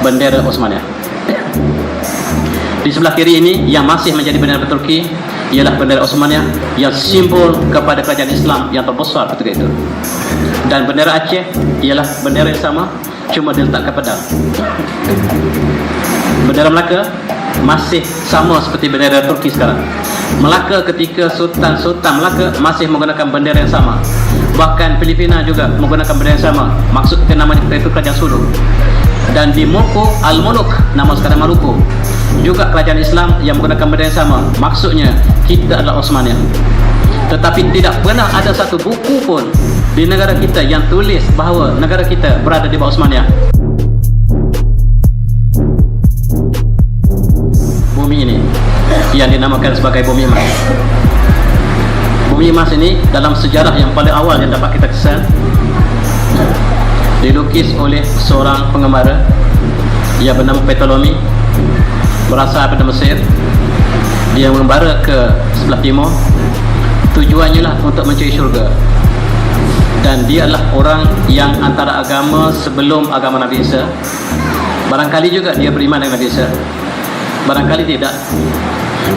bendera Osmania. Di sebelah kiri ini yang masih menjadi bendera Turki ialah bendera Osmania yang simbol kepada kerajaan Islam yang terbesar ketika itu. Dan bendera Aceh ialah bendera yang sama, cuma diletakkan pedang. Bendera Melaka masih sama seperti bendera Turki sekarang. Melaka ketika Sultan Melaka masih menggunakan bendera yang sama. Bahkan Filipina juga menggunakan bendera yang sama. Maksud kita namanya itu kerajaan Sulu. Dan di Maluku, Al-Muluk, nama sekarang Maluku, juga kerajaan Islam yang menggunakan bendera yang sama. Maksudnya kita adalah Osmania. Tetapi tidak pernah ada satu buku pun di negara kita yang tulis bahawa negara kita berada di bawah Osmania. Bumi ini yang dinamakan sebagai bumi emas. Bumi emas ini dalam sejarah yang paling awal yang dapat kita kesan, dilukis oleh seorang pengembara yang bernama Ptolemy, berasal dari Mesir. Dia mengembara ke sebelah timur, tujuannya lah untuk mencari syurga. Dan dia adalah orang yang antara agama sebelum agama Nabi Isa. Barangkali juga dia beriman dengan Nabi Isa, barangkali tidak.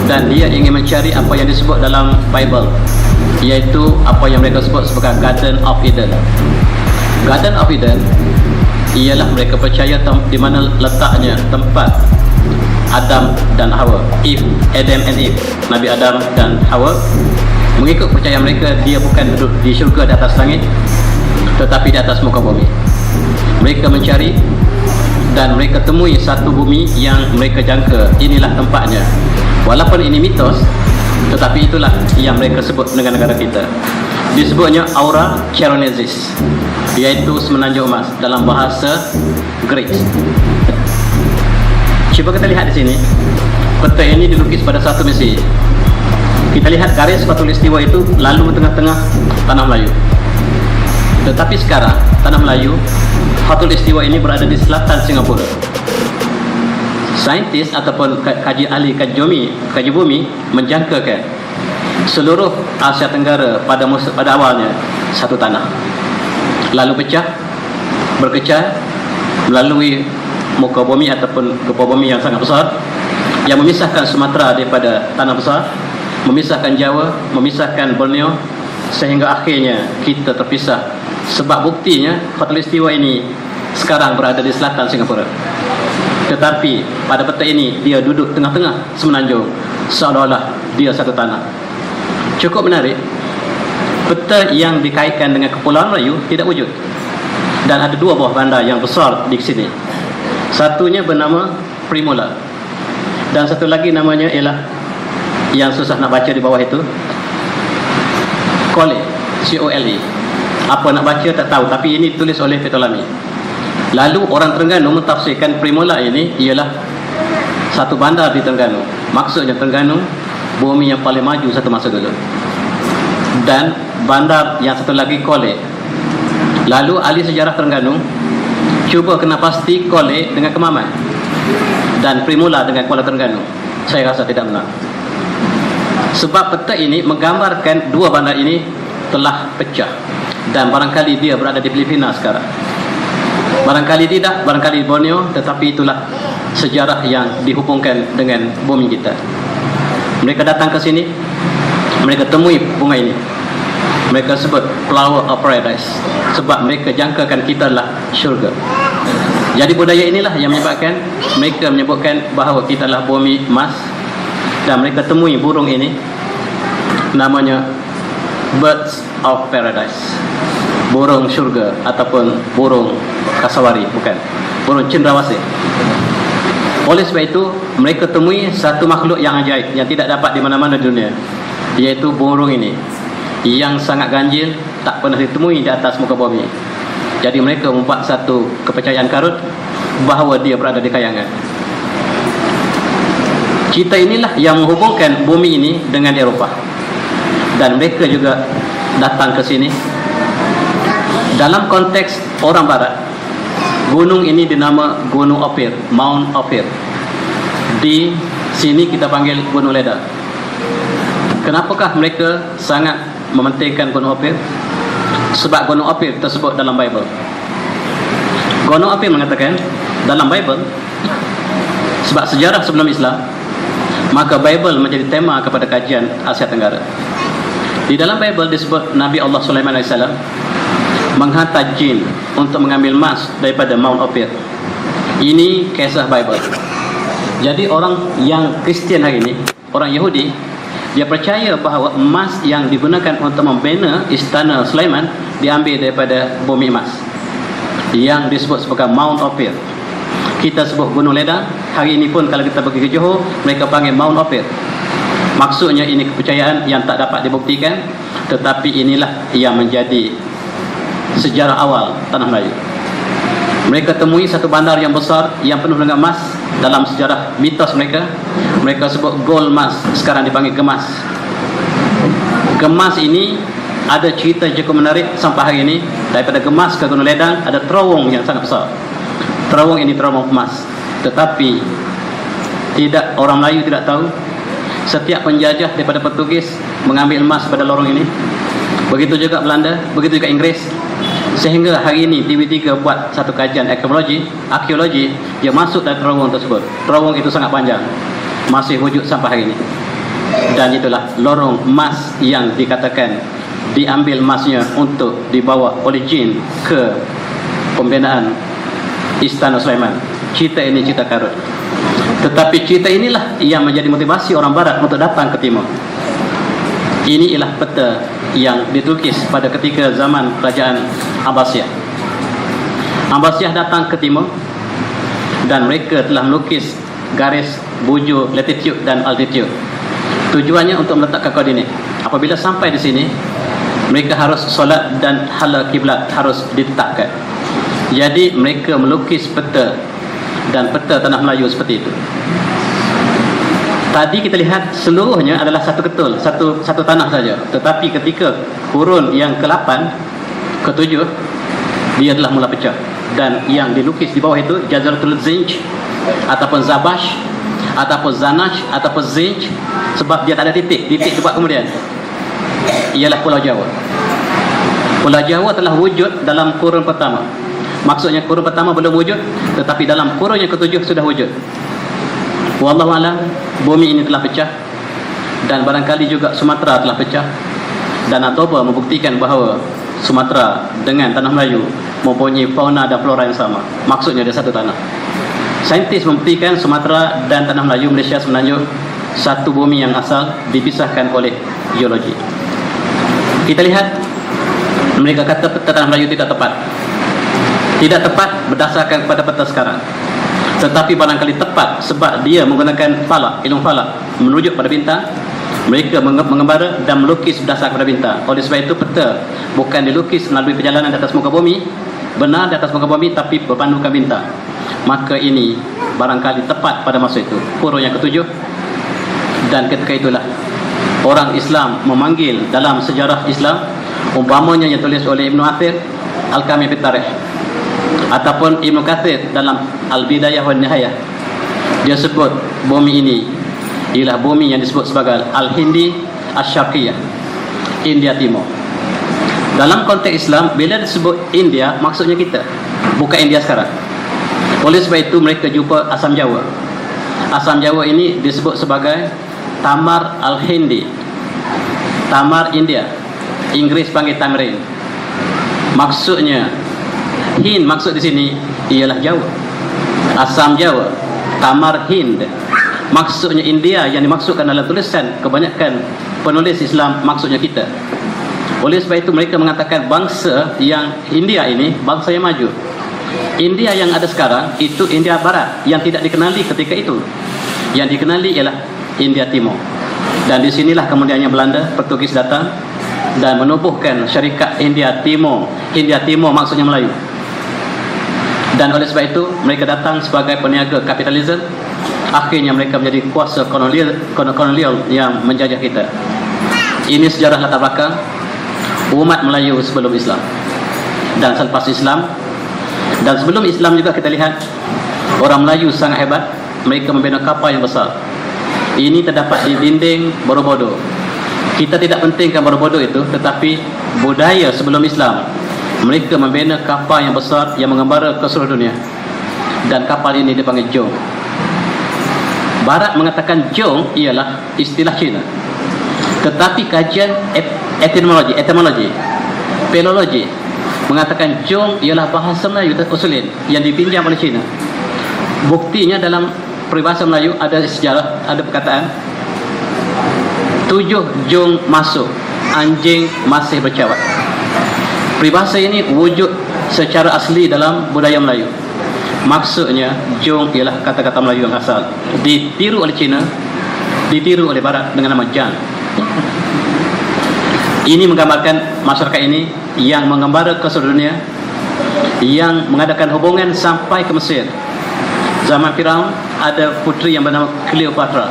Dan dia ingin mencari apa yang disebut dalam Bible, iaitu apa yang mereka sebut sebagai Garden of Eden. Garden of Eden ialah mereka percaya di mana letaknya tempat Adam dan Hawa, Adam and Eve, Nabi Adam dan Hawa. Mengikut percayaan mereka, dia bukan duduk di syurga di atas langit, tetapi di atas muka bumi. Mereka mencari dan mereka temui satu bumi yang mereka jangka inilah tempatnya. Walaupun ini mitos, tetapi itulah yang mereka sebut dengan negara kita. Disebutnya Aura Charonesis, iaitu semenanjung emas dalam bahasa Greek. Cuba kita lihat di sini. Peta ini dilukis pada satu misi. Kita lihat garis khatulistiwa itu lalu tengah-tengah tanah Melayu. Tetapi sekarang tanah Melayu, khatulistiwa ini berada di selatan Singapura. Saintis ataupun ahli kaji bumi menjangkakan seluruh Asia Tenggara pada awalnya satu tanah, lalu berkecah melalui muka bumi ataupun kepa bumi yang sangat besar yang memisahkan Sumatera daripada tanah besar, memisahkan Jawa, memisahkan Borneo, sehingga akhirnya kita terpisah. Sebab buktinya khatulistiwa ini sekarang berada di selatan Singapura. Tetapi pada peta ini dia duduk tengah-tengah semenanjung, seolah-olah dia satu tanah. Cukup menarik. Peta yang dikaitkan dengan Kepulauan Melayu tidak wujud. Dan ada dua buah bandar yang besar di sini. Satunya bernama Primula, dan satu lagi namanya ialah yang susah nak baca di bawah itu, Cole, C-O-L-E. Apa nak baca tak tahu, tapi ini tulis oleh Ptolemy. Lalu orang Terengganu mentafsirkan Primula ini ialah satu bandar di Terengganu. Maksudnya Terengganu bumi yang paling maju satu masa dulu. Dan bandar yang satu lagi Cole. Lalu ahli sejarah Terengganu cuba kena pasti Cole dengan Kemaman dan Primula dengan Kuala Terengganu. Saya rasa tidak benar. Sebab peta ini menggambarkan dua bandar ini telah pecah, dan barangkali dia berada di Filipina sekarang. Barangkali tidak, barangkali Borneo, tetapi itulah sejarah yang dihubungkan dengan bumi kita. Mereka datang ke sini, mereka temui bunga ini. Mereka sebut Flower of Paradise, sebab mereka jangkakan kita adalah syurga. Jadi budaya inilah yang menyebabkan mereka menyebutkan bahawa kita adalah bumi emas. Dan mereka temui burung ini, namanya Birds of Paradise, burung syurga ataupun burung kasawari, bukan burung cendrawasih. Oleh sebab itu mereka temui satu makhluk yang ajaib yang tidak dapat di mana-mana di dunia, iaitu burung ini yang sangat ganjil, tak pernah ditemui di atas muka bumi. Jadi mereka membuat satu kepercayaan karut bahawa dia berada di kayangan. Kita inilah yang menghubungkan bumi ini dengan Eropah, dan mereka juga datang ke sini. Dalam konteks orang barat, gunung ini dinama Gunung Ophir, Mount Ophir. Di sini kita panggil Gunung Leda. Kenapakah mereka sangat mementingkan Gunung Ophir? Sebab Gunung Ophir tersebut dalam Bible. Gunung Ophir mengatakan dalam Bible. Sebab sejarah sebelum Islam, maka Bible menjadi tema kepada kajian Asia Tenggara. Di dalam Bible disebut Nabi Allah Sulaiman AS menghantar jin untuk mengambil emas daripada Mount Ophir. Ini kisah Bible. Jadi orang yang Kristian hari ini, orang Yahudi, dia percaya bahawa emas yang digunakan untuk membina istana Sulaiman diambil daripada bumi emas yang disebut sebagai Mount Ophir. Kita sebut Gunung Ledang. Hari ini pun kalau kita pergi ke Johor, mereka panggil Mount Ophir. Maksudnya ini kepercayaan yang tak dapat dibuktikan, tetapi inilah yang menjadi sejarah awal Tanah Melayu. Mereka temui satu bandar yang besar yang penuh dengan emas. Dalam sejarah mitos mereka, mereka sebut gold emas, sekarang dipanggil gemas. Gemas ini ada cerita yang cukup menarik sampai hari ini. Daripada Gemas ke Gunung Ledang ada terowong yang sangat besar. Terowong ini terowong emas. Tetapi orang Melayu tidak tahu, setiap penjajah daripada Portugis mengambil emas pada lorong ini. Begitu juga Belanda, begitu juga Inggeris. Sehingga hari ini TV3 buat satu kajian arkeologi yang masuk dalam terowong tersebut. Terowong itu sangat panjang, masih wujud sampai hari ini. Dan itulah lorong emas yang dikatakan diambil emasnya untuk dibawa oleh jin ke pembinaan Istana Sulaiman. Cerita ini cerita karut. Tetapi cerita inilah yang menjadi motivasi orang Barat untuk datang ke Timur. Ini ialah peta yang ditulkis pada ketika zaman kerajaan Abbasiyah. Abbasiyah datang ke Timur dan mereka telah melukis garis, bujur, latitude dan altitude. Tujuannya untuk meletakkan koordinat. Apabila sampai di sini, mereka harus solat dan hala kiblat harus ditetapkan. Jadi mereka melukis peta dan peta Tanah Melayu seperti itu. Tadi kita lihat seluruhnya adalah satu ketul, satu tanah saja. Tetapi ketika kurun yang ke-8, ke-7, dia telah mula pecah. Dan yang dilukis di bawah itu Jazratul Zinj ataupun Zabash ataupun Zanash ataupun Zinj, sebab dia tak ada titik dibuat kemudian, ialah Pulau Jawa. Pulau Jawa telah wujud dalam kurun pertama. Maksudnya kurun pertama belum wujud, tetapi dalam kurun yang ke-7 sudah wujud. Wallahu a'lam, bumi ini telah pecah. Dan barangkali juga Sumatera telah pecah. Dan Atoba membuktikan bahawa Sumatera dengan Tanah Melayu mempunyai fauna dan flora yang sama. Maksudnya dia satu tanah. Saintis membuktikan Sumatera dan Tanah Melayu Malaysia sebenarnya satu bumi yang asal, dipisahkan oleh geologi. Kita lihat, mereka kata peta Tanah Melayu tidak tepat. Tidak tepat berdasarkan kepada peta sekarang, tetapi barangkali tepat sebab dia menggunakan falak, ilmu falak, merujuk pada bintang. Mereka mengembara dan melukis berdasarkan pada bintang. Oleh sebab itu peta bukan dilukis melalui perjalanan di atas muka bumi, benar di atas muka bumi, tapi berpandukan bintang. Maka ini barangkali tepat pada masa itu, kurun yang ke-7. Dan ketika itulah orang Islam memanggil dalam sejarah Islam, umpamanya yang tulis oleh Ibn Athir Al-Kamil fi Tarikh ataupun Ibn Kathir dalam Al-Bidayah wa Nihayah, dia sebut bumi ini ialah bumi yang disebut sebagai Al-Hindi Asy-Syarqiyah, India Timur. Dalam konteks Islam, bila disebut India, maksudnya kita, bukan India sekarang. Oleh sebab itu mereka jumpa Asam Jawa. Asam Jawa ini disebut sebagai Tamar Al-Hindi, Tamar India. Inggris panggil Tamrin. Maksudnya Hind, maksud di sini ialah Jawa. Asam Jawa, Tamar Hind, maksudnya India. Yang dimaksudkan dalam tulisan kebanyakan penulis Islam maksudnya kita. Oleh sebab itu mereka mengatakan bangsa yang India ini bangsa yang maju. India yang ada sekarang itu India Barat yang tidak dikenali ketika itu. Yang dikenali ialah India Timur. Dan di sinilah kemudiannya Belanda, Portugis datang dan menubuhkan syarikat India Timur. India Timur maksudnya Melayu. Dan oleh sebab itu mereka datang sebagai peniaga kapitalisme. Akhirnya mereka menjadi kuasa kolonial yang menjajah kita. Ini sejarah latar belakang umat Melayu sebelum Islam dan selepas Islam. Dan sebelum Islam juga kita lihat orang Melayu sangat hebat. Mereka membina kapal yang besar. Ini terdapat di dinding Borobudur. Kita tidak pentingkan Borobudur itu, tetapi budaya sebelum Islam, mereka membina kapal yang besar yang mengembara ke seluruh dunia. dan kapal ini dipanggil Jong. Barat mengatakan Jong ialah istilah Cina, tetapi kajian etimologi, filologi mengatakan Jong ialah bahasa Melayu usulin yang dipinjam oleh Cina. Buktinya dalam peribahasa Melayu ada sejarah, ada perkataan 7 Jong masuk, anjing masih bercawat. Peribahasa ini wujud secara asli dalam budaya Melayu. Maksudnya Jong ialah kata-kata Melayu yang asal, ditiru oleh Cina, ditiru oleh Barat dengan nama Jan. Ini menggambarkan masyarakat ini yang mengembara ke seluruh dunia, yang mengadakan hubungan sampai ke Mesir. Zaman Firaun ada puteri yang bernama Cleopatra.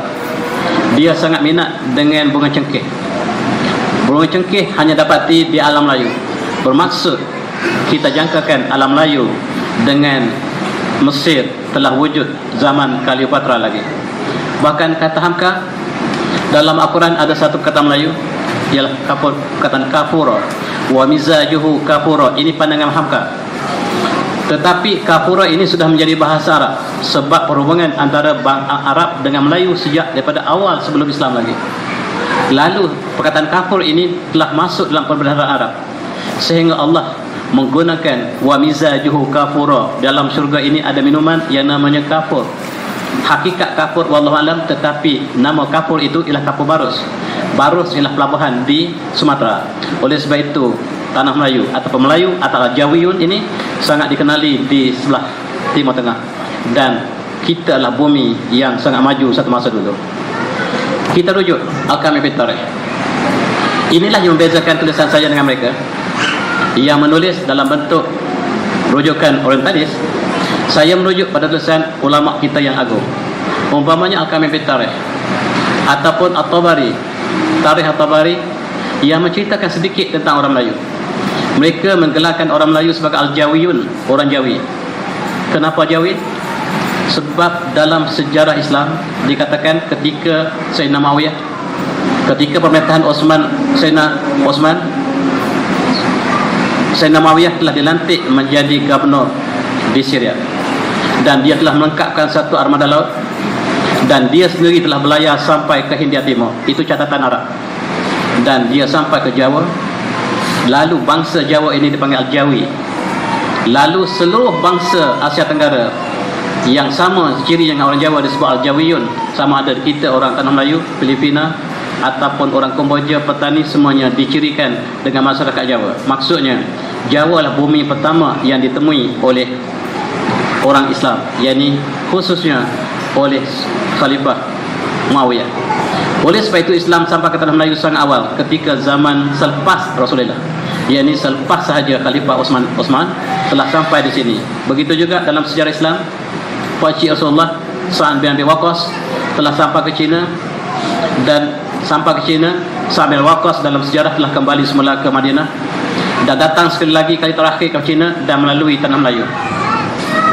Dia sangat minat dengan bunga cengkeh. Bunga cengkeh hanya dapati di alam Melayu. Bermaksud kita jangkakan alam Melayu dengan Mesir telah wujud zaman Cleopatra lagi. Bahkan kata hamka dalam Al-Quran ada satu kata Melayu ialah perkataan kafura wa mizajuhu kafura. Ini pandangan hamka. Tetapi kafura ini sudah menjadi bahasa Arab sebab perhubungan antara Arab dengan Melayu sejak daripada awal sebelum Islam lagi. Lalu perkataan kafur ini telah masuk dalam perbendaharaan Arab sehingga Allah menggunakan wa mizajuhu kafura. Dalam syurga ini ada minuman yang namanya kafur. Hakikat kafur wallahu alam, tetapi nama kafur itu ialah Kapur Barus. Barus ialah pelabuhan di Sumatera. Oleh sebab itu tanah Melayu atau Melayu atau Jawiyun ini sangat dikenali di sebelah Timur Tengah, dan kita adalah bumi yang sangat maju satu masa dulu. Kita rujuk Al-Kamil fi Tarikh. Inilah yang membezakan tulisan saya dengan mereka yang menulis dalam bentuk rujukan orientalis. Saya merujuk pada tulisan ulama kita yang agung, umpamanya Al-Kamil fi Tarikh ataupun At-Tabari, Tarikh At-Tabari, yang menceritakan sedikit tentang orang Melayu. Mereka menggelarkan orang Melayu sebagai Al-Jawiyun, orang Jawi. Kenapa Jawi? Sebab dalam sejarah Islam dikatakan ketika Sayyidina Muawiyah, ketika pemerintahan Sayyidina Muawiyah telah dilantik menjadi gubernur di Syria, dan dia telah melengkapkan satu armada laut, dan dia sendiri telah berlayar sampai ke Hindia Timur. Itu catatan Arab. Dan dia sampai ke Jawa. Lalu bangsa Jawa ini dipanggil Al-Jawi. Lalu seluruh bangsa Asia Tenggara yang sama ciri dengan orang Jawa disebut Al-Jawiyun. Sama ada kita orang Tanah Melayu, Filipina ataupun orang Kemboja, petani, semuanya dicirikan dengan masyarakat Jawa. Maksudnya Jawa adalah bumi pertama yang ditemui oleh orang Islam, yakni khususnya oleh Khalifah Muawiyah. Oleh sebab itu Islam sampai ke tanah Melayu sangat awal, ketika zaman selepas Rasulullah, yakni selepas sahaja Khalifah Osman telah sampai di sini. Begitu juga dalam sejarah Islam, pakcik Rasulullah Sa'ad bin Abi Waqqas telah sampai ke China, dan sampai ke China Sa'ad bin Abi Waqqas dalam sejarah telah kembali semula ke Madinah dan datang sekali lagi kali terakhir ke China dan melalui tanah Melayu.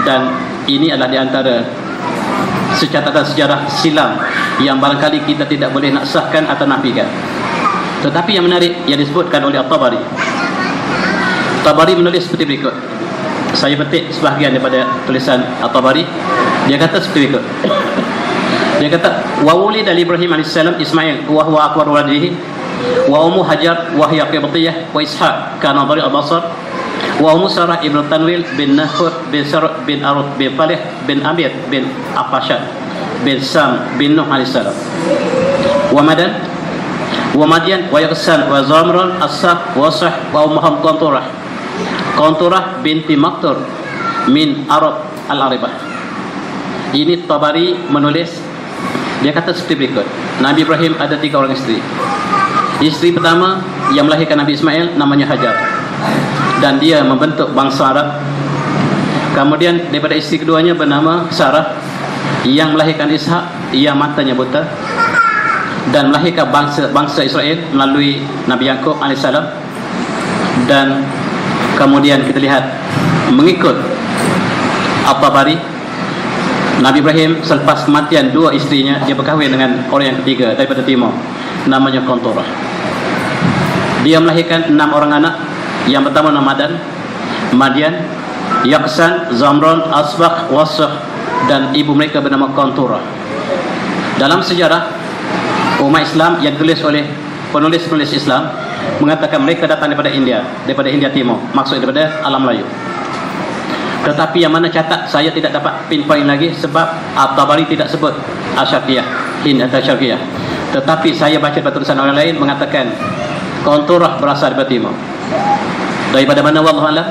Dan ini adalah di antara secatatan sejarah silam yang barangkali kita tidak boleh nak sahkan atau nafikan. Tetapi yang menarik yang disebutkan oleh At-Tabari. At-Tabari menulis seperti berikut. Saya petik sebahagian daripada tulisan At-Tabari. Dia kata seperti berikut. Dia kata wa wulida li Ibrahim AS Ismail wa huwa akbar waladihi wa ummu Hajar wa hiya Qibtiyah wa Ishaq kana dari Al-Basr wa ummu Sarah ibn Tanwil bin Nahur bin Sarah bin Arut bin Falih bin Amir bin Afashad bin Sam bin Nuh AS wa Madan wa Madian wa Yaqsan wa Zamran As-Saf wa Sah wa Ummaham Qanturah binti Maktur min Arab Al-Aribah. Ini Tabari menulis. Dia kata seperti berikut. Nabi Ibrahim ada 3 orang isteri. Isteri pertama yang melahirkan Nabi Ismail namanya Hajar, dan dia membentuk bangsa Arab. Kemudian daripada isteri keduanya bernama Sarah yang melahirkan Ishak, yang matanya buta, dan melahirkan bangsa Israel melalui Nabi Yaqub AS. Dan kemudian kita lihat mengikut At-Tabari, Nabi Ibrahim selepas kematian 2 isterinya, dia berkahwin dengan orang yang ketiga daripada timur, namanya Qanturah. Dia melahirkan 6 orang anak. Yang pertama nama Madian, Yaqsan, Zamran, Asbaq, Wasakh, dan ibu mereka bernama Qanturah. Dalam sejarah umat Islam yang ditulis oleh penulis-penulis Islam mengatakan mereka datang daripada India Timur, maksud daripada alam Melayu. Tetapi yang mana catat saya tidak dapat pinpoint lagi sebab At-Tabari tidak sebut Asyarqiyah, Hind atau Syarqiyah. Tetapi saya baca tulisan orang lain mengatakan Qanturah berasal daripada Timur. Daripada mana wallahu a'lam.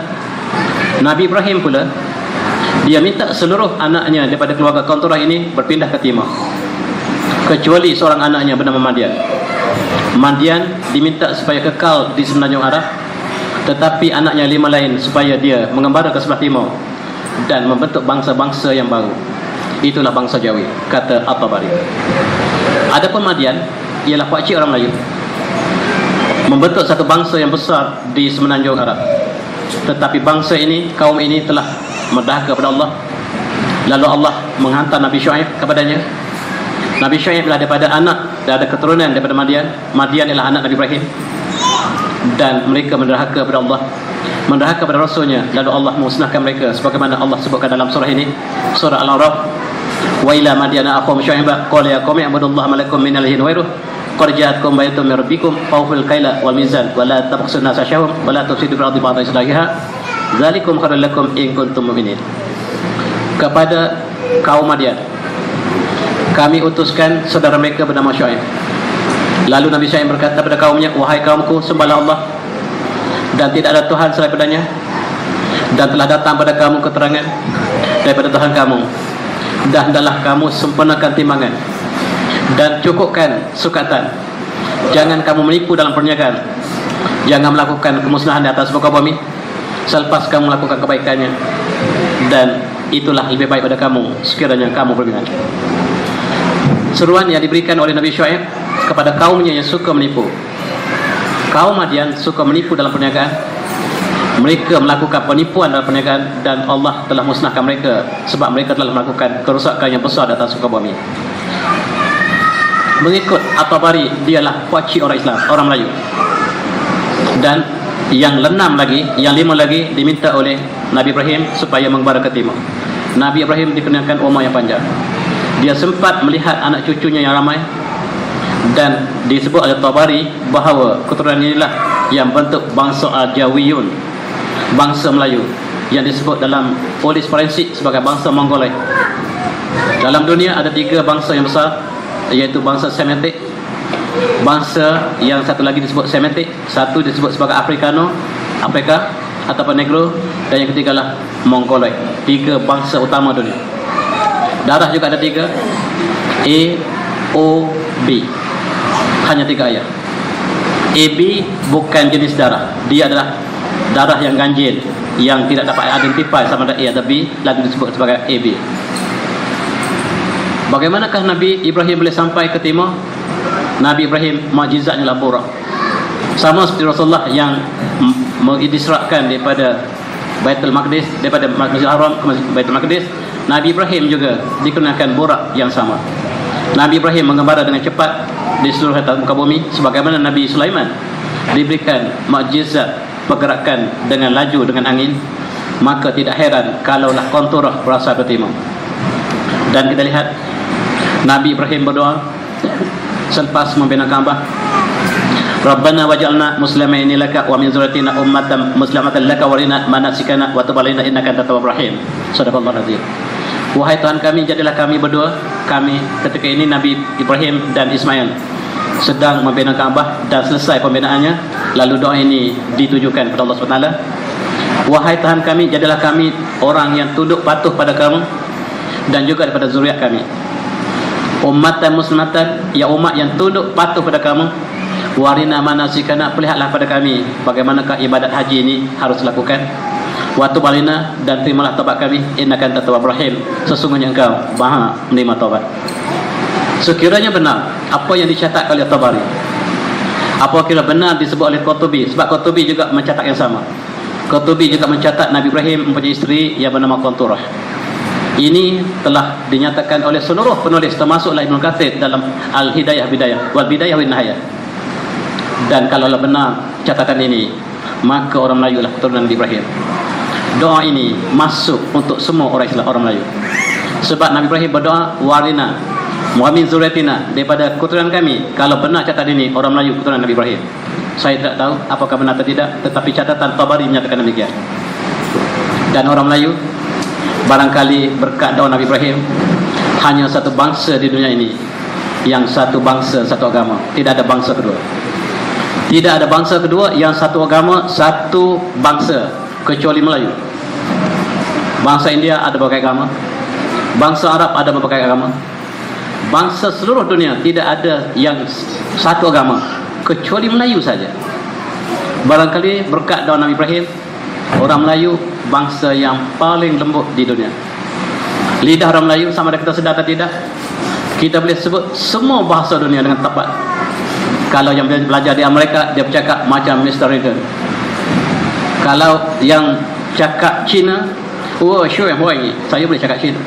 Nabi Ibrahim pula dia minta seluruh anaknya daripada keluarga Qanturah ini berpindah ke Timur, kecuali seorang anaknya bernama Madian. Madian diminta supaya kekal di semenanjung Arab, tetapi anaknya 5 lain supaya dia mengembara ke sebelah timur dan membentuk bangsa-bangsa yang baru. Itulah bangsa Jawi, kata At-Tabari. Adapun Madian ialah pakcik orang Melayu, membentuk satu bangsa yang besar di semenanjung Arab. Tetapi bangsa ini, kaum ini telah mendahaka kepada Allah. Lalu Allah menghantar Nabi Syuaib kepadanya. Nabi Syuaib adalah daripada anak dan ada keturunan daripada Madian. Madian ialah anak Nabi Ibrahim. Dan mereka menderhaka kepada Allah, menderhaka kepada Rasulnya. Lalu Allah musnahkan mereka sebagaimana Allah sebutkan dalam surah ini, surah Al-A'raf. Wa ila Madiana akhum Syuaiba qala ya qaumi ibudullaha ma lakum min ilahin ghairuh qad ja'atkum bayyinatun min rabbikum fawfil kaila wal mizan wa la tabkhasun nasa syahum wa la tufsidu fil ardi ba'da islahiha dzalikum khairul lakum in kuntum mu'minin. Kepada kaum Madian kami utuskan saudara mereka bernama Syuaib. Lalu Nabi Syuaib berkata kepada kaumnya, wahai kaumku, sembahlah Allah dan tidak ada Tuhan selain padanya, dan telah datang pada kamu keterangan daripada Tuhan kamu, dan hendaklah kamu sempurnakan timbangan dan cukupkan sukatan. Jangan kamu menipu dalam perniagaan, jangan melakukan kemusnahan di atas muka bumi selepas kamu melakukan kebaikannya, dan itulah lebih baik pada kamu sekiranya kamu beriman. Seruan yang diberikan oleh Nabi Syuaib kepada kaumnya yang suka menipu. Kaum Madian suka menipu dalam perniagaan. Mereka melakukan penipuan dalam perniagaan dan Allah telah musnahkan mereka sebab mereka telah melakukan kerosakan yang besar di atas muka bumi. Mengikut At-Tabari, dialah pakcik orang Islam, orang Melayu. Dan yang 6 lagi, yang 5 lagi diminta oleh Nabi Ibrahim supaya mengembara ke timur. Nabi Ibrahim dikenalkan umur yang panjang. Dia sempat melihat anak cucunya yang ramai, dan disebut oleh Tabari bahawa keturunan inilah yang bentuk bangsa Al-Jawiyun, bangsa Melayu yang disebut dalam polis forensik sebagai bangsa Mongolai. Dalam dunia ada 3 bangsa yang besar, iaitu bangsa Semitic, bangsa yang satu lagi disebut Semitic, satu disebut sebagai Afrika ataupun Negro, dan yang ketiga lah Mongolai. 3 bangsa utama dunia. Darah juga ada 3, A, O, B. Hanya 3 ayat. AB bukan jenis darah, dia adalah darah yang ganjil, yang tidak dapat identify sama ada A atau B, lalu disebut sebagai AB. Bagaimanakah Nabi Ibrahim boleh sampai ke timur? Nabi Ibrahim mukjizatnya adalah Buraq. Sama seperti Rasulullah yang mengidisrakan daripada Baitul Maqdis, daripada Masjidil Haram ke Baitul Maqdis, Nabi Ibrahim juga dikenakan Buraq yang sama. Nabi Ibrahim mengembara dengan cepat di seluruh atas muka bumi sebagaimana Nabi Sulaiman diberikan mukjizat pergerakan dengan laju dengan angin. Maka tidak heran kalaulah Qanturah berasal dari timur. Dan kita lihat Nabi Ibrahim berdoa selepas membina Kaabah, Rabbana waj'alna muslimaini laka wa min dzurriyyatina ummatan muslimatan laka wa arina manasikana wa tub 'alaina innaka antat tawwabur rahim. Shadaqallahu azim. Wahai Tuhan kami, jadilah kami berdua, kami ketika ini Nabi Ibrahim dan Ismail sedang membina Kaabah dan selesai pembinaannya, lalu doa ini ditujukan kepada Allah SWT. Wahai Tuhan kami, jadilah kami orang yang tunduk patuh pada kamu dan juga daripada zuriat kami, ummatan muslimatan, ya umat yang tunduk patuh pada kamu, warina manasikana, perlihatlah pada kami bagaimanakah ibadat haji ini harus dilakukan, wa tub 'alaina, dan terimalah taubat kami, innaka antat tawwabur rahim, sesungguhnya engkau Maha menerima taubat. Sekiranya benar apa yang dicatat oleh Tabari, apa kira benar disebut oleh Qurtubi, sebab Qurtubi juga mencatat yang sama. Qurtubi juga mencatat Nabi Ibrahim mempunyai isteri yang bernama Qanturah. Ini telah dinyatakan oleh seluruh penulis termasuklah Ibnu Katsir dalam Al-Hidayah Bidayah wal Bidayah wan Nihayah. Dan kalau benar catatan ini, maka orang Melayu lah keturunan Nabi Ibrahim. doa ini masuk untuk semua orang Islam, orang Melayu. Sebab Nabi Ibrahim berdoa, warina wa min zurriyatina, daripada keturunan kami. Kalau benar catatan ini, orang Melayu keturunan Nabi Ibrahim. Saya tidak tahu apakah benar atau tidak, tetapi catatan Tabari menyatakan demikian. Dan orang Melayu barangkali berkat doa Nabi Ibrahim hanya satu bangsa di dunia ini, yang satu bangsa, satu agama. Tidak ada bangsa kedua. Tidak ada bangsa kedua yang satu agama, satu bangsa, kecuali Melayu. Bangsa India ada berbagai agama, bangsa Arab ada berbagai agama, bangsa seluruh dunia tidak ada yang satu agama kecuali Melayu saja. Barangkali berkat doa Nabi Ibrahim, orang Melayu bangsa yang paling lembut di dunia. Lidah orang Melayu, sama ada kita sedar atau tidak, kita boleh sebut semua bahasa dunia dengan tepat. Kalau yang belajar di Amerika, dia bercakap macam Mr. Reagan. Kalau yang cakap Cina, oh sure, saya boleh cakap Cina.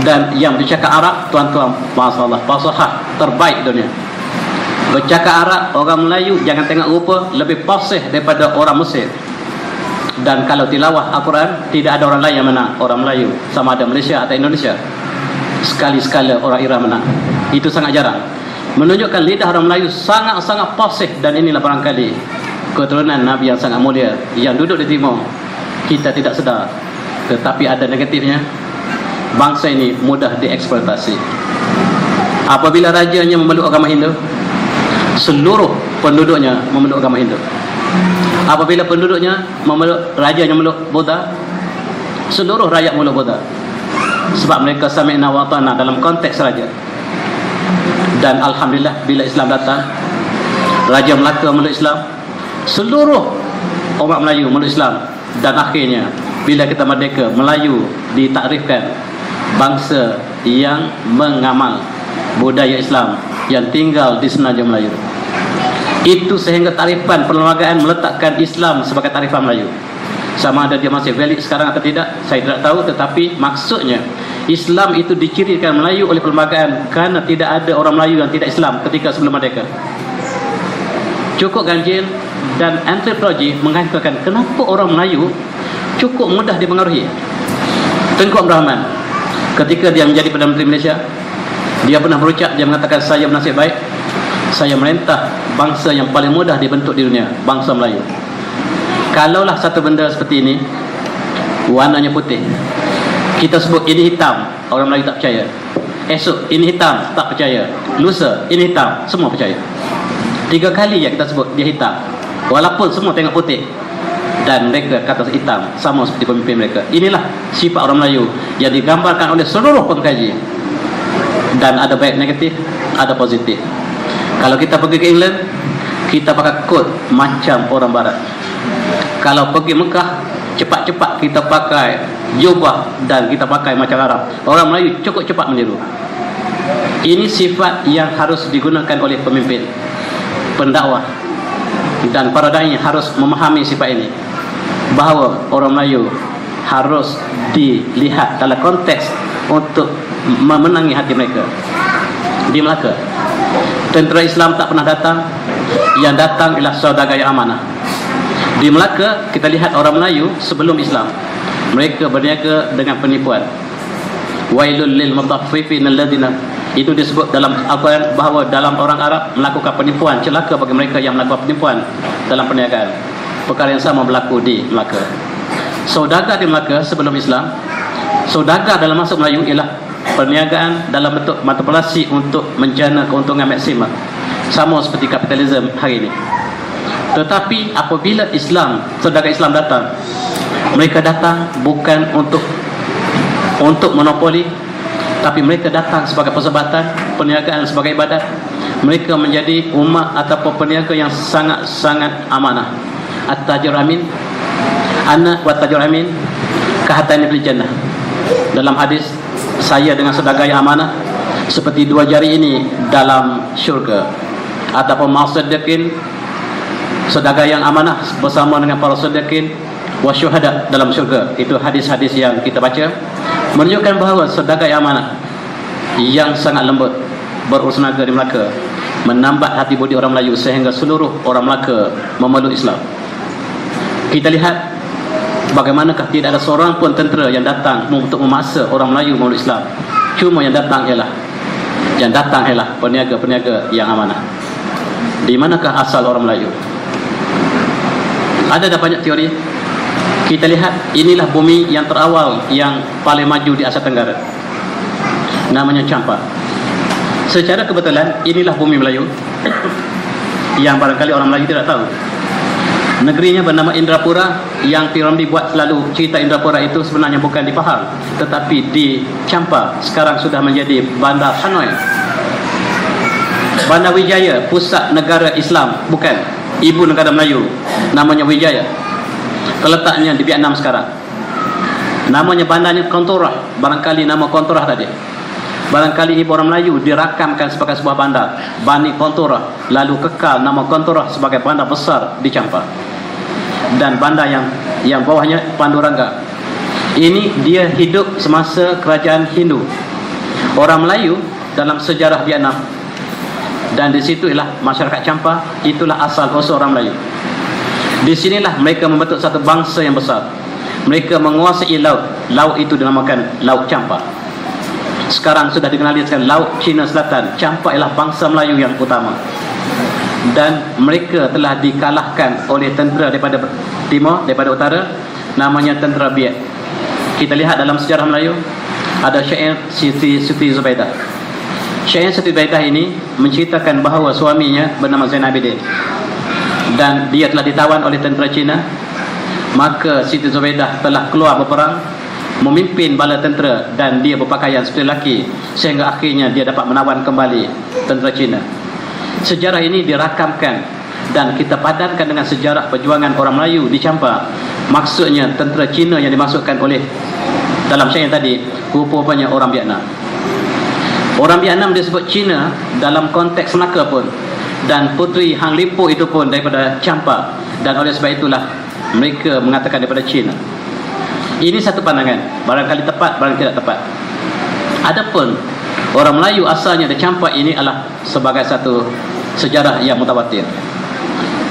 Dan yang bercakap Arab, tuan-tuan, masalah fasahah terbaik dunia. Bercakap Arab, orang Melayu jangan tengok rupa, lebih fasih daripada orang Mesir. Dan kalau tilawah Al-Quran, tidak ada orang lain yang menang orang Melayu, sama ada Malaysia atau Indonesia. Sekali-sekala orang Iran menang. Itu sangat jarang. Menunjukkan lidah orang Melayu sangat-sangat fasih. Dan inilah barangkali keturunan Nabi yang sangat mulia yang duduk di timur. Kita tidak sedar, tetapi ada negatifnya. Bangsa ini mudah dieksploitasi. Apabila rajanya memeluk agama Hindu, seluruh penduduknya memeluk agama Hindu. Apabila penduduknya memeluk, rajanya memeluk Buddha, seluruh rakyat memeluk Buddha. Sebab mereka sami'na wa ata'na dalam konteks raja. Dan alhamdulillah, bila Islam datang, Raja Melaka memeluk Islam, seluruh orang Melayu memeluk Islam. Dan akhirnya bila kita merdeka, Melayu ditakrifkan bangsa yang mengamal budaya Islam, yang tinggal di senaja Melayu. Itu sehingga tarifan perlembagaan meletakkan Islam sebagai tarifan Melayu. Sama ada dia masih valid sekarang atau tidak, saya tidak tahu. Tetapi maksudnya Islam itu dicirikan Melayu oleh perlembagaan, kerana tidak ada orang Melayu yang tidak Islam ketika sebelum merdeka. Cukup ganjil dan antropologi mengatakan kenapa orang Melayu cukup mudah dipengaruhi. Tengku Abdul Rahman, ketika dia menjadi Perdana Menteri Malaysia, dia pernah berucap, dia mengatakan, saya bernasib baik, saya merintah bangsa yang paling mudah dibentuk di dunia, bangsa Melayu. Kalaulah satu benda seperti ini, warnanya putih, kita sebut ini hitam, orang Melayu tak percaya. Esok ini hitam, tak percaya. Lusa ini hitam, semua percaya. 3 kali ya kita sebut dia hitam, walaupun semua tengok putih. Dan mereka kata hitam, sama seperti pemimpin mereka. Inilah sifat orang Melayu yang digambarkan oleh seluruh pengkaji. Dan ada baik negatif, ada positif. Kalau kita pergi ke England, kita pakai kot macam orang Barat. Kalau pergi Mekah, cepat-cepat kita pakai jubah dan kita pakai macam Arab. Orang Melayu cukup cepat meniru. Ini sifat yang harus digunakan oleh pemimpin, pendakwah, dan para dai harus memahami sifat ini, bahawa orang Melayu harus dilihat dalam konteks untuk memenangi hati mereka. Di Melaka, tentera Islam tak pernah datang, yang datang ialah saudagar yang amanah. Di Melaka kita lihat orang Melayu sebelum Islam, mereka berniaga dengan penipuan. Wailul lil mutaffifin alladzina, itu disebut dalam Al-Quran bahawa dalam orang Arab melakukan penipuan, celaka bagi mereka yang melakukan penipuan dalam perniagaan. Perkara yang sama berlaku di Melaka. Saudagar di Melaka sebelum Islam, saudagar dalam masuk Melayu ialah perniagaan dalam bentuk manipulasi untuk menjana keuntungan maksimal, sama seperti kapitalisme hari ini. Tetapi apabila Islam, saudagar Islam datang, mereka datang bukan untuk monopoli, tapi mereka datang sebagai persahabatan, perniagaan sebagai ibadat. Mereka menjadi umat ataupun peniaga yang sangat-sangat amanah. At-tajir amin, anak wa tajir amin kahataini fil jannah. Dalam hadis, saya dengan saudagar yang amanah seperti 2 jari ini dalam syurga. Ataupun ma'as-siddiqin, saudagar yang amanah bersama dengan para siddiqin wa syuhada dalam syurga. Itu hadis-hadis yang kita baca menunjukkan bahawa saudagar yang amanah yang sangat lembut berurus tenaga di Melaka menambat hati budi orang Melayu sehingga seluruh orang Melaka memeluk Islam. Kita lihat Bagaimanakah tidak ada seorang pun tentera yang datang untuk memaksa orang Melayu memeluk Islam. Cuma yang datang ialah peniaga-peniaga yang amanah. Di manakah asal orang Melayu? Ada dah banyak teori. Kita lihat, inilah bumi yang terawal yang paling maju di Asia Tenggara, namanya Champa. Secara kebetulan inilah bumi Melayu yang barangkali orang Melayu tidak tahu. Negerinya bernama Indrapura, yang P. Ramlee buat selalu cerita Indrapura itu sebenarnya bukan di Pahang, tetapi di Champa. Sekarang sudah menjadi bandar Hanoi. Bandar Wijaya, pusat negara Islam, bukan, ibu negara Melayu, namanya Wijaya. Terletaknya di Vietnam sekarang. Namanya bandarnya Kontorah, barangkali nama Kontorah tadi. Barangkali ibu orang Melayu dirakamkan sebagai sebuah bandar, Bani Kontorah, lalu kekal nama Kontorah sebagai bandar besar di Champa. Dan bandar yang bawahnya Panduranga. Ini dia hidup semasa kerajaan Hindu. Orang Melayu dalam sejarah Vietnam, dan di situ ialah masyarakat Champa, itulah asal usul orang Melayu. Di sinilah mereka membentuk satu bangsa yang besar. Mereka menguasai laut. Laut itu dinamakan Laut Champa. Sekarang sudah dikenali sebagai Laut Cina Selatan. Champa ialah bangsa Melayu yang utama. Dan mereka telah dikalahkan oleh tentera daripada timur, daripada utara, namanya tentera Biak. Kita lihat dalam sejarah Melayu, ada syair Siti Zubaidah. Syair Siti Zubaidah ini menceritakan bahawa suaminya bernama Zainal Abidin, dan dia telah ditawan oleh tentera Cina. Maka Siti Zubaidah telah keluar berperang, memimpin bala tentera, dan dia berpakaian seperti lelaki, sehingga akhirnya dia dapat menawan kembali tentera Cina. Sejarah ini dirakamkan dan kita padankan dengan sejarah perjuangan orang Melayu di Champa. Maksudnya tentera Cina yang dimasukkan oleh dalam syair tadi rupa-rupanya orang Vietnam. Orang Vietnam disebut Cina dalam konteks Melaka pun, dan Puteri Hang Lipo itu pun daripada Champa, dan oleh sebab itulah mereka mengatakan daripada Cina. Ini satu pandangan, barangkali tepat, barangkali tidak tepat. Adapun orang Melayu asalnya di Champa ini adalah sebagai satu sejarah yang mutawatir.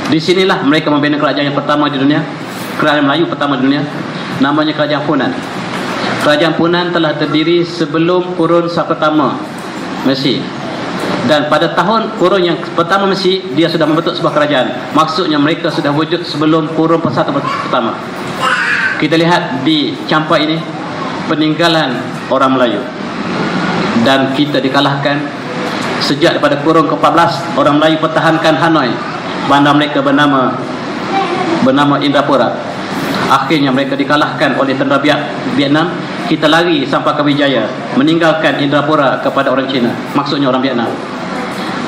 Di sinilah mereka membina kerajaan yang pertama di dunia, kerajaan Melayu pertama di dunia, namanya Kerajaan Funan. Kerajaan Funan telah terdiri sebelum kurun pertama Mesir. Dan pada tahun kurun yang pertama Mesir, dia sudah membentuk sebuah kerajaan. Maksudnya mereka sudah wujud sebelum kurun persatu pertama. Kita lihat di Champa ini peninggalan orang Melayu, dan kita dikalahkan sejak daripada kurun ke-14. Orang Melayu pertahankan Hanoi, bandar mereka bernama Indrapura. Akhirnya mereka dikalahkan oleh tentera Vietnam. Kita lari sampai ke Wijaya, meninggalkan Indrapura kepada orang Cina, maksudnya orang Vietnam.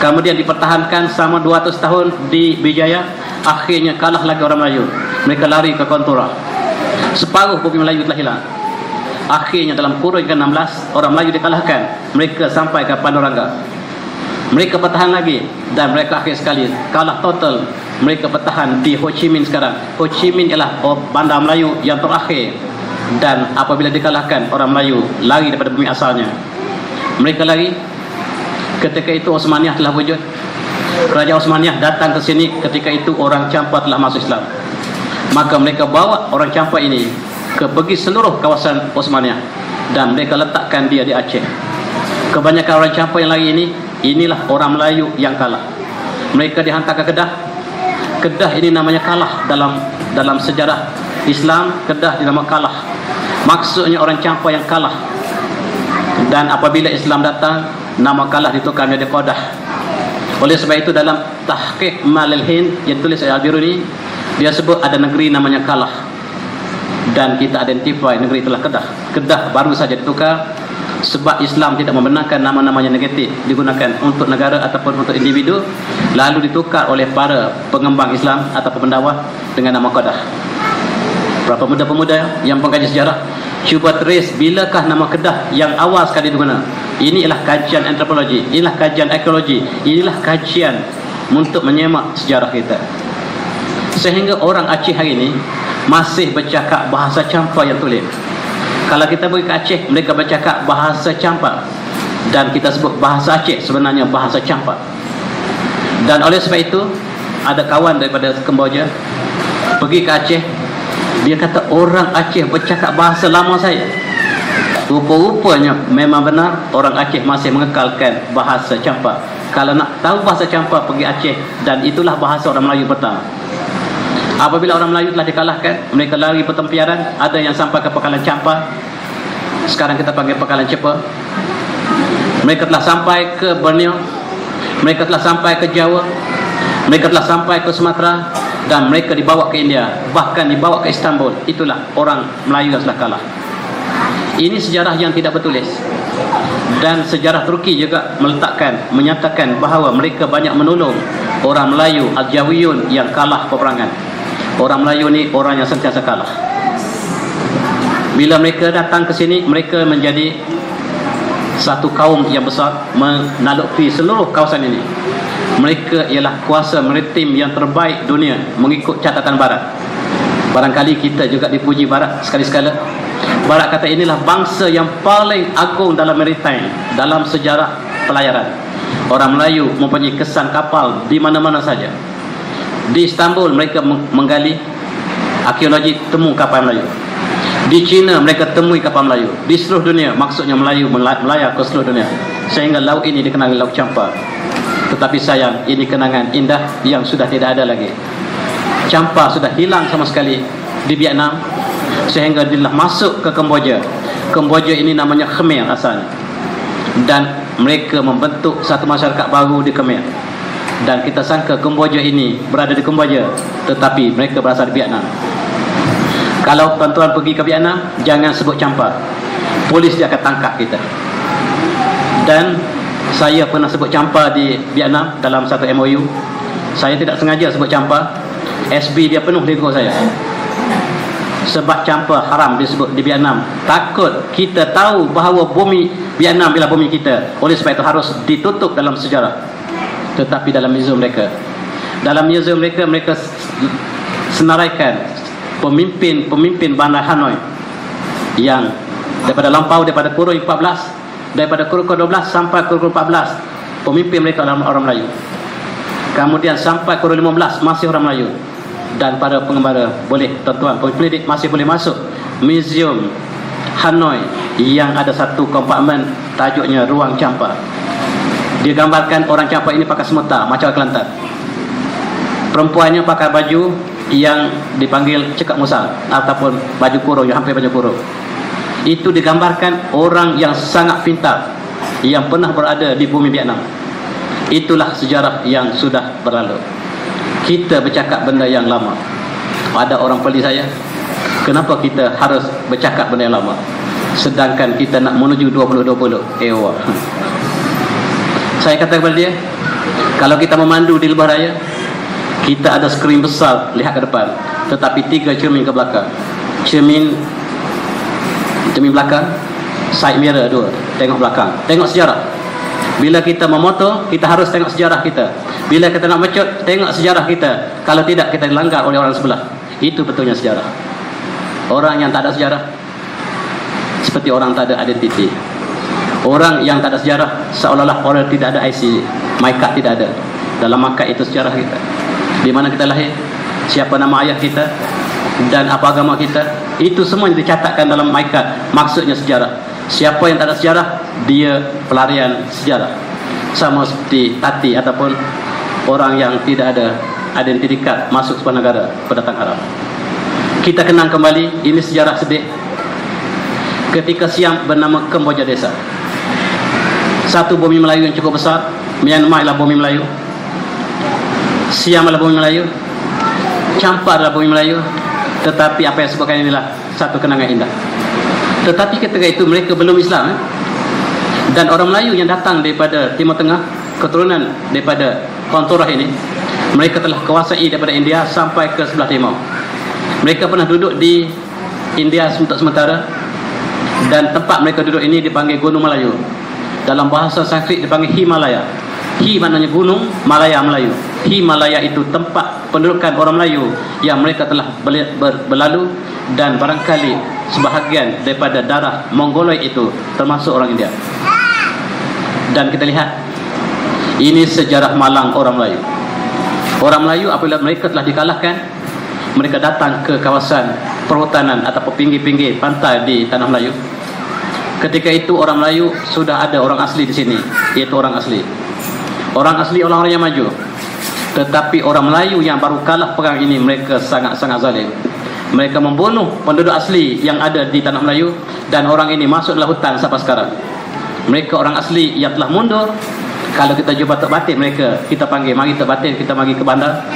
Kemudian dipertahankan selama 200 tahun di Wijaya. Akhirnya kalah lagi orang Melayu, mereka lari ke Kontorah. Separuh bumi Melayu telah hilang. Akhirnya dalam kurun ke-16 orang Melayu dikalahkan, mereka sampai ke Panduranga. Mereka bertahan lagi, dan mereka akhir sekali kalah total. Mereka bertahan di Ho Chi Minh sekarang. Ho Chi Minh ialah bandar Melayu yang terakhir, dan apabila dikalahkan, orang Melayu lari daripada bumi asalnya. Mereka lari. Ketika itu Osmaniyah telah wujud. Kerajaan Osmaniyah datang ke sini. Ketika itu orang Champa telah masuk Islam. Maka mereka bawa orang Champa ini ke pergi seluruh kawasan Osmaniyah, dan mereka letakkan dia di Aceh. Kebanyakan orang Champa yang lari ini, inilah orang Melayu yang kalah. Mereka dihantar ke Kedah. Kedah ini namanya kalah dalam sejarah Islam. Kedah dinamakan kalah, maksudnya orang Champa yang kalah. Dan apabila Islam datang, nama kalah ditukar menjadi Qadah. Oleh sebab itu dalam Tahqiq Malil Hind yang tulis oleh Al-Biruni, dia sebut ada negeri namanya Kalah, dan kita identify negeri itulah Kedah. Kedah baru saja ditukar sebab Islam tidak membenarkan nama-namanya negatif digunakan untuk negara ataupun untuk individu, lalu ditukar oleh para pengembang Islam atau pendakwah dengan nama Qadah. Berapa pemuda-pemuda yang pengkaji sejarah cuba trace bilakah nama Kedah yang awal sekali digunakan. Ini ialah kajian antropologi, inilah kajian arkeologi, inilah kajian untuk menyemak sejarah kita. Sehingga orang Aceh hari ini masih bercakap bahasa Champa yang tulen. Kalau kita pergi ke Aceh, mereka bercakap bahasa Champa, dan kita sebut bahasa Aceh sebenarnya bahasa Champa. Dan oleh sebab itu ada kawan daripada Kemboja pergi ke Aceh, Dia kata orang Aceh bercakap bahasa lama saya. Rupa-rupanya memang benar orang Aceh masih mengekalkan bahasa campak. Kalau nak tahu bahasa campak, pergi Aceh, dan itulah bahasa orang Melayu pertama. Apabila orang Melayu telah dikalahkan, mereka lari pertempuran, ada yang sampai ke Pekalan Campak, sekarang kita panggil Pekalan Cepa. Mereka telah sampai ke Borneo, mereka telah sampai ke Jawa, mereka telah sampai ke Sumatera, dan mereka dibawa ke India, bahkan dibawa ke Istanbul. Itulah orang Melayu yang sudah kalah. Ini sejarah yang tidak bertulis. Dan sejarah Turki juga menyatakan bahawa mereka banyak menolong orang Melayu Al-Jawiyun yang kalah peperangan. Orang Melayu ni orang yang sentiasa kalah. Bila mereka datang ke sini, mereka menjadi satu kaum yang besar, menaklukkan seluruh kawasan ini. Mereka ialah kuasa maritim yang terbaik dunia mengikut catatan Barat. Barangkali kita juga dipuji Barat sekali-sekala. Barat kata inilah bangsa yang paling agung dalam maritime, dalam sejarah pelayaran. Orang Melayu mempunyai kesan kapal di mana-mana saja. Di Istanbul mereka menggali arkeologi, temu kapal Melayu. Di China mereka temui kapal Melayu. Di seluruh dunia, maksudnya Melayu melayar ke seluruh dunia, sehingga laut ini dikenali Laut Campak. Tetapi sayang, ini kenangan indah yang sudah tidak ada lagi. Campak sudah hilang sama sekali di Vietnam, sehingga dia masuk ke Kemboja. Kemboja ini namanya Khmer asalnya, dan mereka membentuk satu masyarakat baru di Khmer. Dan kita sangka Kemboja ini berada di Kemboja, tetapi mereka berasal di Vietnam. Kalau tuan-tuan pergi ke Vietnam, jangan sebut Campak, polis dia akan tangkap kita. Dan saya pernah sebut Campak di Vietnam dalam satu MOU. Saya tidak sengaja sebut Campak. SB dia penuh dengan saya, sebab Campak haram disebut di Vietnam. Takut kita tahu bahawa bumi Vietnam ialah bumi kita, oleh sebab itu harus ditutup dalam sejarah. Tetapi dalam museum mereka, mereka senaraikan pemimpin bandar Hanoi yang daripada lampau, daripada kurun 14, daripada kurun 12 sampai kurun 14, pemimpin mereka adalah orang Melayu. Kemudian sampai kurun 15 masih orang Melayu. Dan para pengembara, boleh tuan-tuan pelidik masih boleh masuk museum Hanoi yang ada satu kompartmen tajuknya Ruang Campak. Dia gambarkan orang Campak ini pakai semetar macam Kelantan. Perempuannya pakai baju yang dipanggil cekak musang ataupun baju kurung, yang hampir baju kurung. Itu digambarkan orang yang sangat pintar yang pernah berada di bumi Vietnam. Itulah sejarah yang sudah berlalu. Kita bercakap benda yang lama. Ada orang peli saya, kenapa kita harus bercakap benda yang lama, sedangkan kita nak menuju 2020. Saya kata kepada dia, kalau kita memandu di Lebah Raya, kita ada skrin besar lihat ke depan, tetapi 3 cermin ke belakang. Cermin belakang, side mirror 2, tengok belakang, tengok sejarah. Bila kita memotor, kita harus tengok sejarah kita. Bila kita nak mecut, tengok sejarah kita. Kalau tidak, kita dilanggar oleh orang sebelah. Itu betulnya sejarah. Orang yang tak ada sejarah seperti orang tak ada identiti. Orang yang tak ada sejarah seolah-olah orang tidak ada IC, MyCard tidak ada. Dalam MyCard itu sejarah kita, di mana kita lahir, siapa nama ayah kita, dan apa agama kita. Itu semua dicatatkan dalam MyCard. Maksudnya sejarah. Siapa yang tak ada sejarah, dia pelarian sejarah. Sama seperti Tati ataupun orang yang tidak ada identiti kad masuk sebuah negara, pendatang Arab. Kita kenang kembali, ini sejarah sedih. Ketika Siam bernama Kemboja Desa, satu bumi Melayu yang cukup besar. Myanmar adalah bumi Melayu, Siam adalah bumi Melayu, Campak adalah bumi Melayu. Tetapi apa yang sebutkan inilah satu kenangan indah. Tetapi ketika itu mereka belum Islam, dan orang Melayu yang datang daripada Timur Tengah, keturunan daripada Konturah ini, mereka telah kuasai daripada India sampai ke sebelah timur. Mereka pernah duduk di India untuk sementara, dan tempat mereka duduk ini dipanggil Gunung Melayu. Dalam bahasa Sanskrit dipanggil Himalaya. Hi maknanya gunung, Malaya Melayu. Himalaya itu tempat pendudukan orang Melayu yang mereka telah berlalu, dan barangkali sebahagian daripada darah Mongoloid itu termasuk orang India. Dan kita lihat, ini sejarah malang orang Melayu. Orang Melayu apabila mereka telah dikalahkan, mereka datang ke kawasan perhutanan atau pinggir-pinggir pantai di tanah Melayu. Ketika itu orang Melayu sudah ada orang asli di sini, yaitu orang asli. Orang asli orang-orang yang maju. Tetapi orang Melayu yang baru kalah perang ini, mereka sangat-sangat zalim. Mereka membunuh penduduk asli yang ada di tanah Melayu, dan orang ini masuk dalam hutan sampai sekarang. Mereka orang asli yang telah mundur. Kalau kita jumpa Tok Batin mereka, kita panggil, mari Tok Batin, kita mari ke bandar.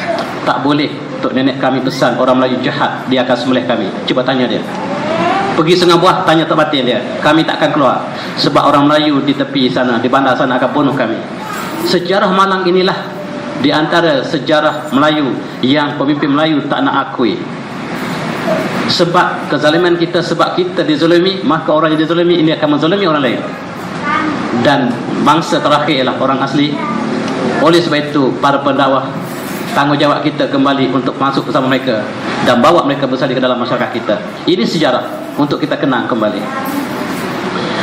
Tak boleh, Tok Nenek kami pesan orang Melayu jahat, dia akan sembelih kami. Cuba tanya dia. Pergi Sungai Buah, tanya Tok Batin dia. Kami tak akan keluar, sebab orang Melayu di tepi sana, di bandar sana akan bunuh kami. Sejarah Malang inilah di antara sejarah Melayu yang pemimpin Melayu tak nak akui. Sebab kezaliman kita, sebab kita dizalimi, maka orang yang dizalimi ini akan menzalimi orang lain. Dan bangsa terakhir ialah orang asli. Oleh sebab itu, para pendakwah, tanggungjawab kita kembali untuk masuk bersama mereka dan bawa mereka bersama ke dalam masyarakat kita. Ini sejarah untuk kita kenang kembali.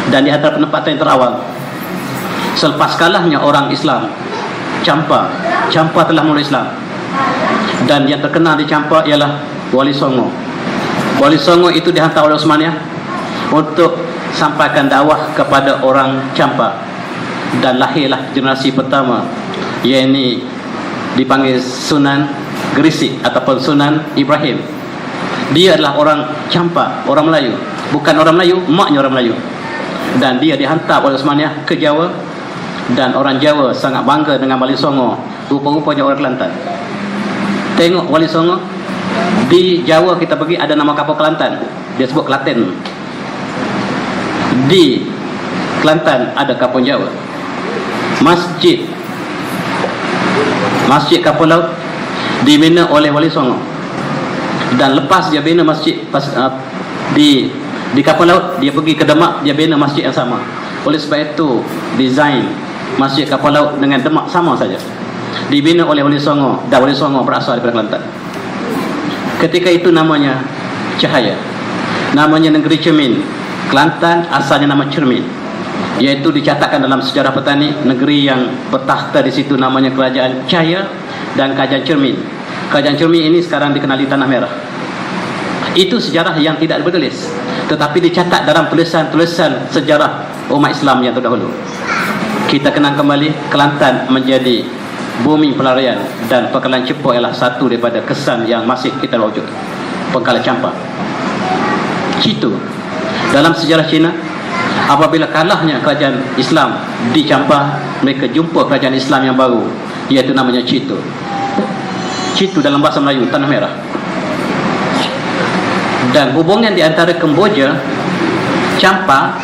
Dan di antara penempatan yang terawal, selepas kalahnya orang Islam, Champa telah mulai Islam. Dan yang terkenal di Champa ialah Wali Songo. Wali Songo itu dihantar oleh Osmania untuk sampaikan dakwah kepada orang Champa. Dan lahirlah generasi pertama, yakni dipanggil Sunan Gresik ataupun Sunan Ibrahim. Dia adalah orang Champa, orang Melayu, bukan orang Melayu, maknya orang Melayu. Dan dia dihantar oleh Osmania ke Jawa, dan orang Jawa sangat bangga dengan Wali Songo. Rupa-rupanya orang Kelantan. Tengok Wali Songo. Di Jawa kita pergi ada nama kapal Kelantan, dia sebut Klaten. Di Kelantan ada kapal Jawa. Masjid kapal laut dibina oleh Wali Songo. Dan lepas dia bina masjid di kapal laut, dia pergi ke Demak, dia bina masjid yang sama. Oleh sebab itu desain masjid kapal laut dengan Demak sama saja, dibina oleh Wali Songo, dan Wali Songo berasal daripada Kelantan. Ketika itu namanya Cahaya, namanya negeri cermin. Kelantan asalnya nama cermin, iaitu dicatatkan dalam sejarah petani. Negeri yang bertakhta di situ namanya Kerajaan Cahaya dan Kerajaan Cermin. Kerajaan Cermin ini sekarang dikenali Tanah Merah. Itu sejarah yang tidak bergelis, tetapi dicatat dalam tulisan-tulisan sejarah umat Islam yang terdahulu. Kita kenang kembali, Kelantan menjadi bumi pelarian, dan Pangkalan Cepu ialah satu daripada kesan yang masih kita wujud. Pangkalan Champa, Citu. Dalam sejarah Cina, apabila kalahnya kerajaan Islam di Champa, mereka jumpa kerajaan Islam yang baru, iaitu namanya Citu. Citu dalam bahasa Melayu Tanah Merah. Dan hubungan di antara Kemboja, Champa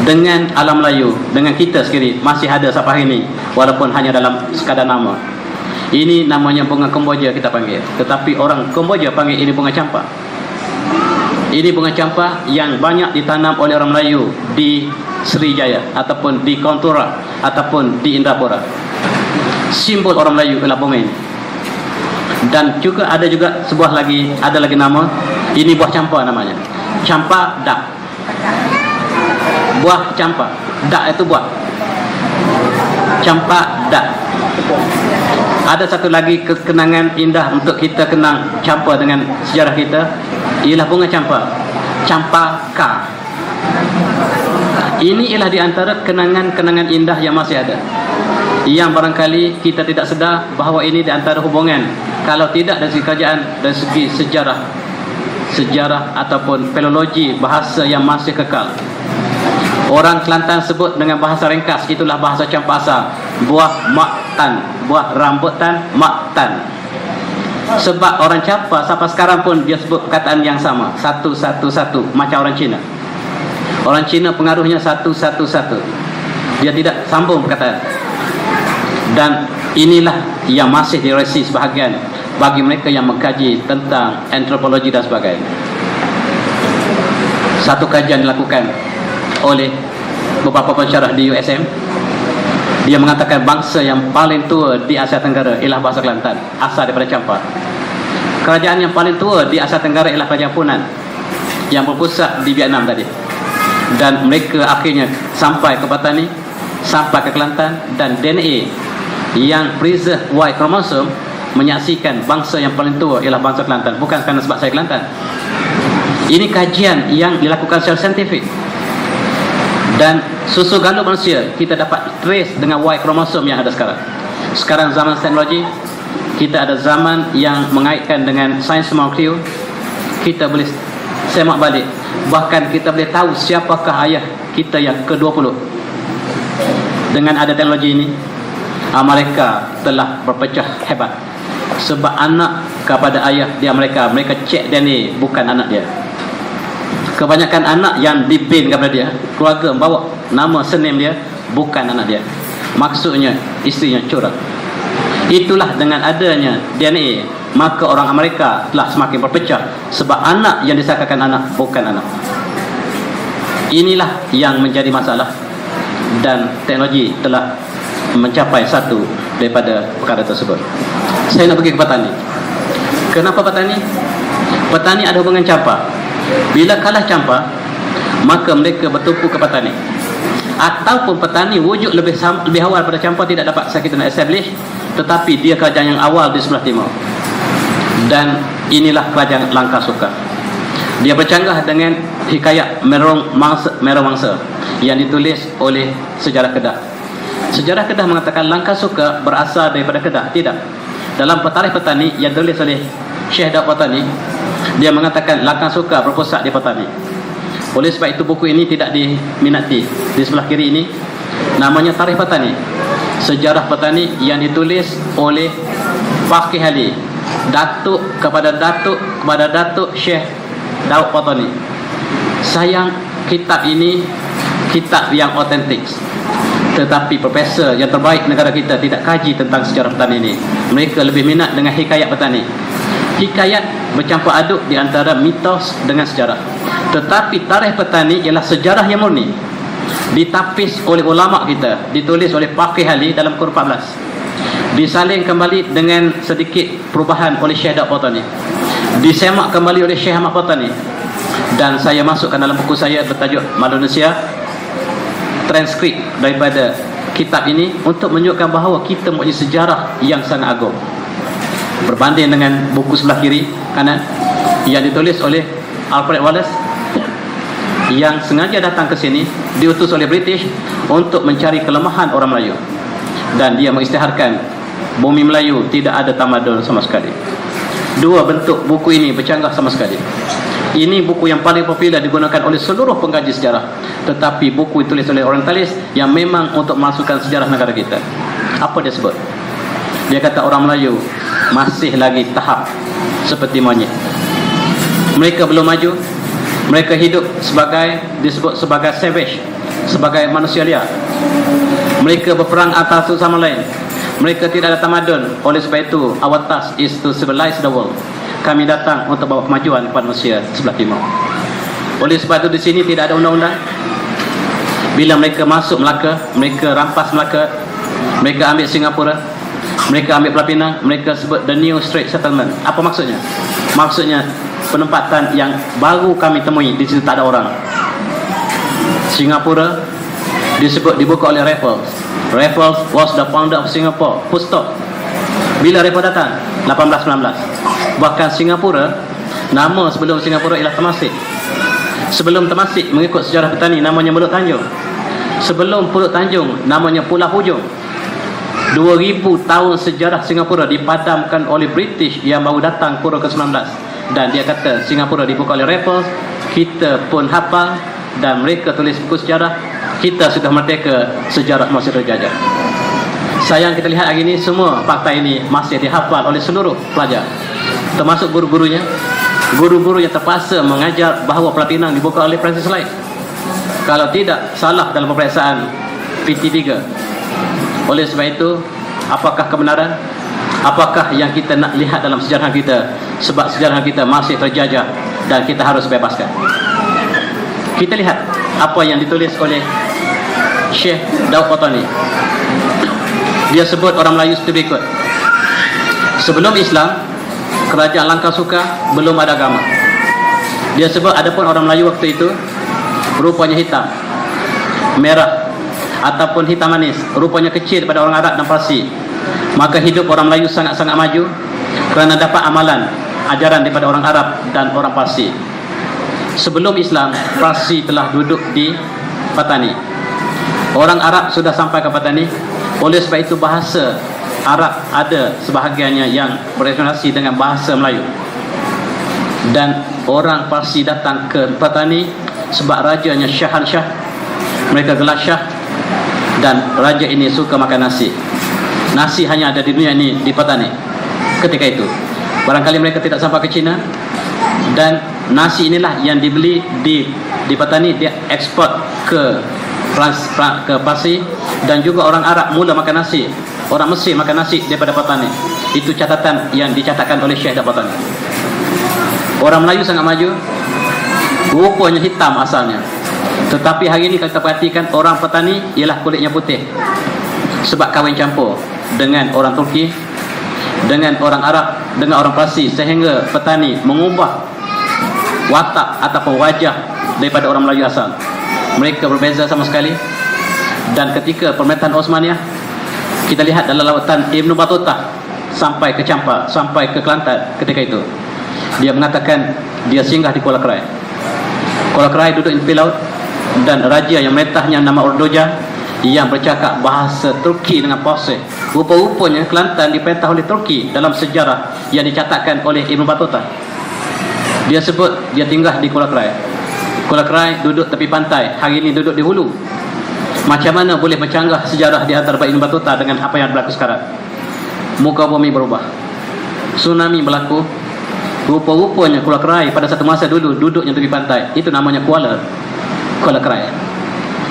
dengan alam Melayu, dengan kita sendiri masih ada sampai hari ini, walaupun hanya dalam sekadar nama. Ini namanya bunga Kemboja kita panggil, tetapi orang Kemboja panggil ini bunga Champa. Ini bunga Champa yang banyak ditanam oleh orang Melayu di Srijaya ataupun di Kontura ataupun di Indrapura. Simbol orang Melayu ialah bunga ini. Dan juga ada lagi nama, ini buah Champa namanya, Champa dak. Buah Champa dak itu buah Champa dak. Ada satu lagi kenangan indah untuk kita kenang Champa dengan sejarah kita, ialah bunga Champa, Campaka. Ini ialah di antara kenangan-kenangan indah yang masih ada, yang barangkali kita tidak sedar bahawa ini di antara hubungan, kalau tidak dari segi kerajaan, dari segi sejarah ataupun filologi bahasa yang masih kekal. Orang Kelantan sebut dengan bahasa ringkas, itulah bahasa Campasa, buah maktan, buah rambutan maktan. Sebab orang Champa sampai sekarang pun dia sebut perkataan yang sama, satu, macam orang Cina. Orang Cina pengaruhnya satu. Dia tidak sambung perkataan. Dan inilah yang masih diresi sebahagian bagi mereka yang mengkaji tentang antropologi dan sebagainya. Satu kajian dilakukan oleh beberapa pensyarah di USM. Dia mengatakan bangsa yang paling tua di Asia Tenggara ialah bangsa Kelantan, asal daripada Champa. Kerajaan yang paling tua di Asia Tenggara ialah Kerajaan Funan yang berpusat di Vietnam tadi. Dan mereka akhirnya sampai ke Patani, sampai ke Kelantan, dan DNA yang preserve Y chromosome menyaksikan bangsa yang paling tua ialah bangsa Kelantan. Bukan kerana sebab saya Kelantan, Ini kajian yang dilakukan secara saintifik. Dan susu gandum manusia kita dapat trace dengan Y kromosom yang ada sekarang. Sekarang zaman teknologi, kita ada zaman yang mengaitkan dengan sains molekul. Kita boleh semak balik, bahkan kita boleh tahu siapakah ayah kita yang ke-20. Dengan ada teknologi ini, Amerika telah berpecah hebat. Sebab anak kepada ayah di Amerika, mereka cek DNA bukan anak dia. Kebanyakan anak yang dibin kepada dia, keluarga membawa nama surname dia, bukan anak dia. Maksudnya isterinya curang. Itulah dengan adanya DNA, maka orang Amerika telah semakin berpecah. Sebab anak yang disangkakan anak, bukan anak. Inilah yang menjadi masalah. Dan teknologi telah mencapai satu daripada perkara tersebut. Saya nak pergi ke petani. Kenapa petani? Petani ada hubungan campak. Bila kalah campak, maka mereka bertumpu ke petani. Ataupun petani wujud lebih awal pada campak, tidak dapat saya kita nak establish, tetapi dia kerajaan yang awal di sebelah timur. Dan inilah kerajaan Langkasuka. Dia bercanggah dengan hikayat Merong Mangsa yang ditulis oleh sejarah Kedah. Sejarah Kedah mengatakan Langkasuka berasal daripada Kedah. Tidak. Dalam Tarikh Petani yang ditulis oleh Syekh Daud Petani, dia mengatakan Langkasuka berpusat di Petani. Oleh sebab itu buku ini tidak diminati. Di sebelah kiri ini namanya Tarikh Petani, sejarah petani yang ditulis oleh Faqih Ali, Datuk kepada Datuk Syekh Daud Petani. Sayang, kitab ini kitab yang otentik, tetapi profesor yang terbaik negara kita tidak kaji tentang sejarah petani ini. Mereka lebih minat dengan hikayat petani. Hikayat bercampur aduk di antara mitos dengan sejarah. Tetapi Tarikh Petani ialah sejarah yang murni, ditapis oleh ulama kita, ditulis oleh Faqih Ali dalam kurun 14, disalin kembali dengan sedikit perubahan oleh Syekh Daud Petani, disemak kembali oleh Syekh Ahmad Petani. Dan saya masukkan dalam buku saya bertajuk Malaysia, transkrip daripada kitab ini untuk menunjukkan bahawa kita mempunyai sejarah yang sangat agung. Berbanding dengan buku sebelah kiri kanan yang ditulis oleh Alfred Wallace, yang sengaja datang ke sini, diutus oleh British untuk mencari kelemahan orang Melayu, dan dia mengisytiharkan bumi Melayu tidak ada tamadun sama sekali. Dua bentuk buku ini bercanggah sama sekali. Ini buku yang paling popular digunakan oleh seluruh pengkaji sejarah, tetapi buku ditulis oleh orientalis yang memang untuk memasukkan sejarah negara kita. Apa dia sebut? Dia kata orang Melayu masih lagi tahap seperti monyet. Mereka belum maju. Mereka hidup disebut sebagai savage, sebagai manusia liar. Mereka berperang antara satu sama lain. Mereka tidak ada tamadun. Oleh sebab itu, our task is to civilize the world. Kami datang untuk bawa kemajuan kepada manusia sebelah timur. Oleh sebab itu di sini tidak ada undang-undang. Bila mereka masuk Melaka, mereka rampas Melaka, mereka ambil Singapura, mereka ambil Pulau Pinang, mereka sebut the new straight settlement. Apa maksudnya? Maksudnya penempatan yang baru kami temui, di situ tak ada orang. Singapura disebut dibuka oleh Raffles. Raffles was the founder of Singapore. Full stop. Bila Raffles datang? 1819. Bahkan Singapura, nama sebelum Singapura ialah Temasek. Sebelum Temasek, mengikut sejarah petani, namanya Pulau Tanjung. Sebelum Pulau Tanjung, namanya Pulau Hujung. 2000 tahun sejarah Singapura dipadamkan oleh British yang baru datang kurun ke-19. Dan dia kata Singapura dibuka oleh Raffles. Kita pun hafal dan mereka tulis buku sejarah. Kita sudah merdeka, sejarah masih terjajah. Sayang, kita lihat hari ini semua fakta ini masih dihafal oleh seluruh pelajar, termasuk guru-gurunya. Guru-guru yang terpaksa mengajar bahawa Pulau Pinang dibuka oleh Francis Light. Kalau tidak, salah dalam peperiksaan PT3. Oleh sebab itu, apakah kebenaran? Apakah yang kita nak lihat dalam sejarah kita? Sebab sejarah kita masih terjajah dan kita harus bebaskan. Kita lihat apa yang ditulis oleh Syekh Daud Petani. Dia sebut orang Melayu seperti berikut. Sebelum Islam, kerajaan Langkasuka belum ada agama. Dia sebut adapun orang Melayu waktu itu rupanya hitam, merah, ataupun hitam manis, rupanya kecil daripada orang Arab dan Parsi. Maka hidup orang Melayu sangat-sangat maju kerana dapat amalan, ajaran daripada orang Arab dan orang Parsi. Sebelum Islam, Parsi telah duduk di Patani. Orang Arab sudah sampai ke Patani. Oleh sebab itu bahasa Arab ada sebahagiannya yang beresonansi dengan bahasa Melayu. Dan orang Parsi datang ke Patani sebab rajanya Syahansyah. Mereka gelar Syah, dan raja ini suka makan nasi. Nasi hanya ada di dunia ini di Patani ketika itu. Barangkali mereka tidak sampai ke China, dan nasi inilah yang dibeli di Patani, dia ekspor ke Parsi, dan juga orang Arab mula makan nasi, orang Mesir makan nasi daripada Patani. Itu catatan yang dicatatkan oleh Syekh Patani. Orang Melayu sangat maju, rupanya hitam asalnya. Tetapi hari ini kalau kita perhatikan, orang Patani ialah kulitnya putih sebab kahwin campur dengan orang Turki, dengan orang Arab, dengan orang Parsi, sehingga Patani mengubah watak ataupun wajah daripada orang Melayu asal. Mereka berbeza sama sekali. Dan ketika pemerintahan Osmaniyah, kita lihat dalam lawatan Ibn Battuta sampai ke Champa, sampai ke Kelantan ketika itu, dia mengatakan dia singgah di Kuala Krai. Kuala Krai duduk di tepi laut, dan raja yang merintahnya nama Ordoja yang bercakap bahasa Turki dengan fasih. Rupa-rupanya Kelantan diperintah oleh Turki dalam sejarah yang dicatatkan oleh Ibn Battuta. Dia sebut dia tinggal di Kuala Krai. Kuala Krai duduk tepi pantai, hari ini duduk di hulu. Macam mana boleh bercanggah sejarah di antara Ibn Battuta dengan apa yang berlaku sekarang? Muka bumi berubah, tsunami berlaku. Rupa-rupanya Kuala Krai pada satu masa dulu duduknya tepi pantai. Itu namanya Kuala Krai.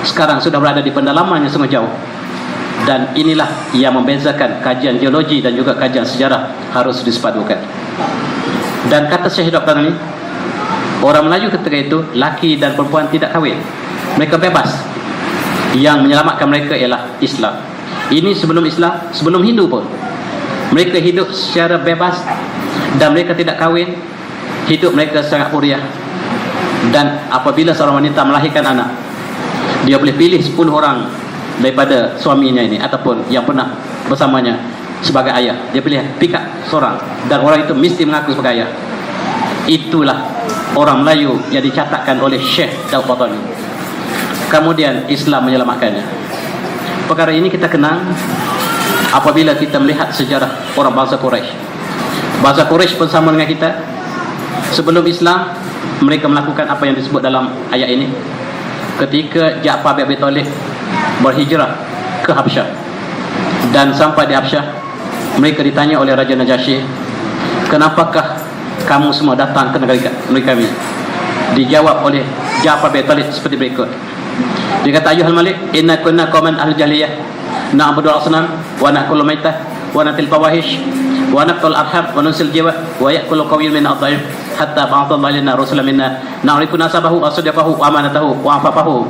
Sekarang sudah berada di pendalaman yang sangat jauh. Dan inilah yang membezakan kajian geologi dan juga kajian sejarah harus disepadukan. Dan kata Syekh Dr. ini, orang Melayu ketika itu, laki dan perempuan tidak kahwin, mereka bebas. Yang menyelamatkan mereka ialah Islam. Ini sebelum Islam, sebelum Hindu pun, mereka hidup secara bebas, dan mereka tidak kahwin. Hidup mereka sangat huriah. Dan apabila seorang wanita melahirkan anak, dia boleh pilih 10 orang daripada suaminya ini ataupun yang pernah bersamanya sebagai ayah. Dia pilih pikat seorang, dan orang itu mesti mengaku sebagai ayah. Itulah orang Melayu yang dicatatkan oleh Syekh Daud Batani. Kemudian Islam menyelamatkannya. Perkara ini kita kenang apabila kita melihat sejarah orang bangsa Quraisy. Bangsa Quraisy pun sama dengan kita. Sebelum Islam, mereka melakukan apa yang disebut dalam ayat ini. Ketika Ja'far bin Abi Thalib berhijrah ke Habsyah, dan sampai di Habsyah, mereka ditanya oleh Raja Najasyi, kenapakah kamu semua datang ke negeri kami? Dijawab oleh Ja'far bin Abi Thalib seperti berikut. Dia kata, ayuhal malik, inna kunna qauman ahli jahiliyah, na'budu al-asnam wa na'kulu maitah wa natil fawahish wa naqtul arham wa nunsil jiwa wa ya'kulu qawiyun min ad-dhaif hatta ba'atha Allah lana rasulan minna na'rifu nasabahu wa sadaqahu wa amanatahu wa afafahu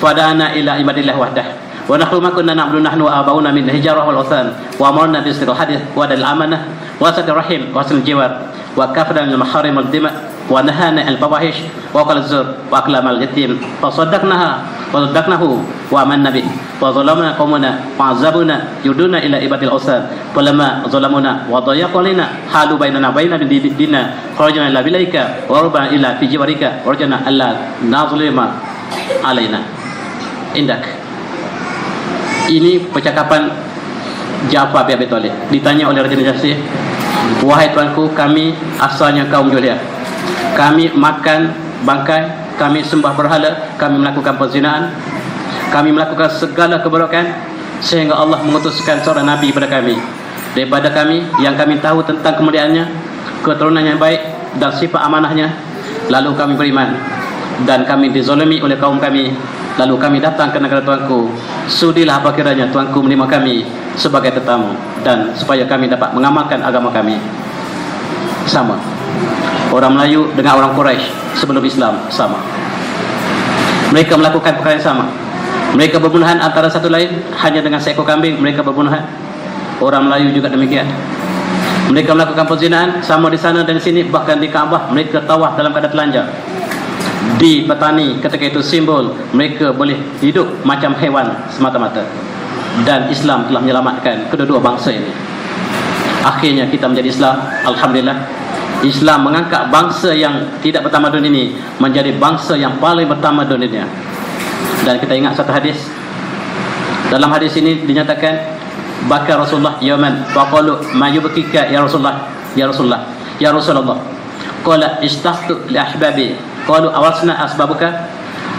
fadana ila ibadillah wahdah wa nahnu ma kunna na'budu nahnu wa abauna min hijarah wal uthan wa amarna bi istirul hadith wa dal amanah wa sadir rahim wa sil jiwar wa kafara min al-maharim wal dima wa nahana al-fawahish wa qala az-zur wa aklam al-yatim fa saddaqnaha wa saddaqnahu wa amanna bih wa zalamna qaumana wa azabuna yuduna ila ibadil awsan falamma zalamuna wa dayaqalina halu bainana baina dinna kharajna ila bilaika wa rabbana ila fi jiwarika warjana alla nazlima alaina indak. Ini percakapan Ja'far bin Abi Thalib ditanya oleh Raja Najasyi, wahai tuanku, kami asalnya kaum Julia, kami makan bangkai, kami sembah berhala, kami melakukan perzinaan, kami melakukan segala keburukan, sehingga Allah mengutuskan seorang Nabi kepada kami. Daripada kami, yang kami tahu tentang kemuliaannya, keturunan yang baik dan sifat amanahnya, lalu kami beriman. Dan kami dizalimi oleh kaum kami, lalu kami datang ke negara tuanku. Sudilah apa kiranya tuanku menerima kami sebagai tetamu, dan supaya kami dapat mengamalkan agama kami. Sama orang Melayu dengan orang Quraisy sebelum Islam, sama. Mereka melakukan perkara yang sama. Mereka berbunuhan antara satu lain hanya dengan seekor kambing. Mereka berbunuhan. Orang Melayu juga demikian. Mereka melakukan perzinaan sama di sana dan di sini. Bahkan di Kaabah mereka tawaf dalam keadaan telanjang. Di Patani ketika itu simbol mereka boleh hidup macam hewan semata-mata. Dan Islam telah menyelamatkan kedua-dua bangsa ini. Akhirnya kita menjadi Islam, alhamdulillah. Islam mengangkat bangsa yang tidak bertamadun ini menjadi bangsa yang paling bertamadun dunia. Dan kita ingat satu hadis. Dalam hadis ini dinyatakan, baka Rasulullah yawman faqalu ma yubkika ya Rasulullah, ya Rasulullah, ya Rasulullah. Qala istahtu li ahbabi. Qalu awasna asbabuka,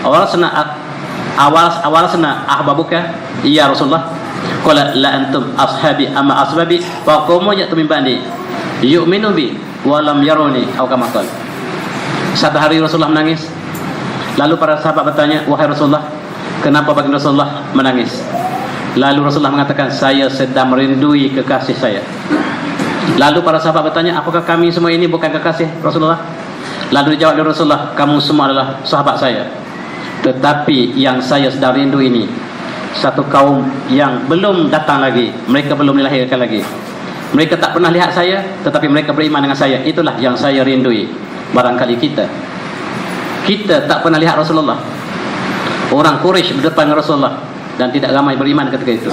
awasna ahbabuka ya Rasulullah. Qala la antum ashabi amma asbabi fa qawmu ya'tu min ba'di yu'minu bi wa lam yaruni atau kama qala. Satu hari Rasulullah menangis. Lalu para sahabat bertanya, wahai Rasulullah, kenapa baginda Rasulullah menangis? Lalu Rasulullah mengatakan, saya sedang merindui kekasih saya. Lalu para sahabat bertanya, apakah kami semua ini bukan kekasih Rasulullah? Lalu dijawab oleh Rasulullah, kamu semua adalah sahabat saya. Tetapi yang saya sedang rindu ini satu kaum yang belum datang lagi, mereka belum dilahirkan lagi. Mereka tak pernah lihat saya, tetapi mereka beriman dengan saya. Itulah yang saya rindui. Barangkali kita tak pernah lihat Rasulullah. Orang Quraisy berdepan dengan Rasulullah dan tidak ramai beriman ketika itu.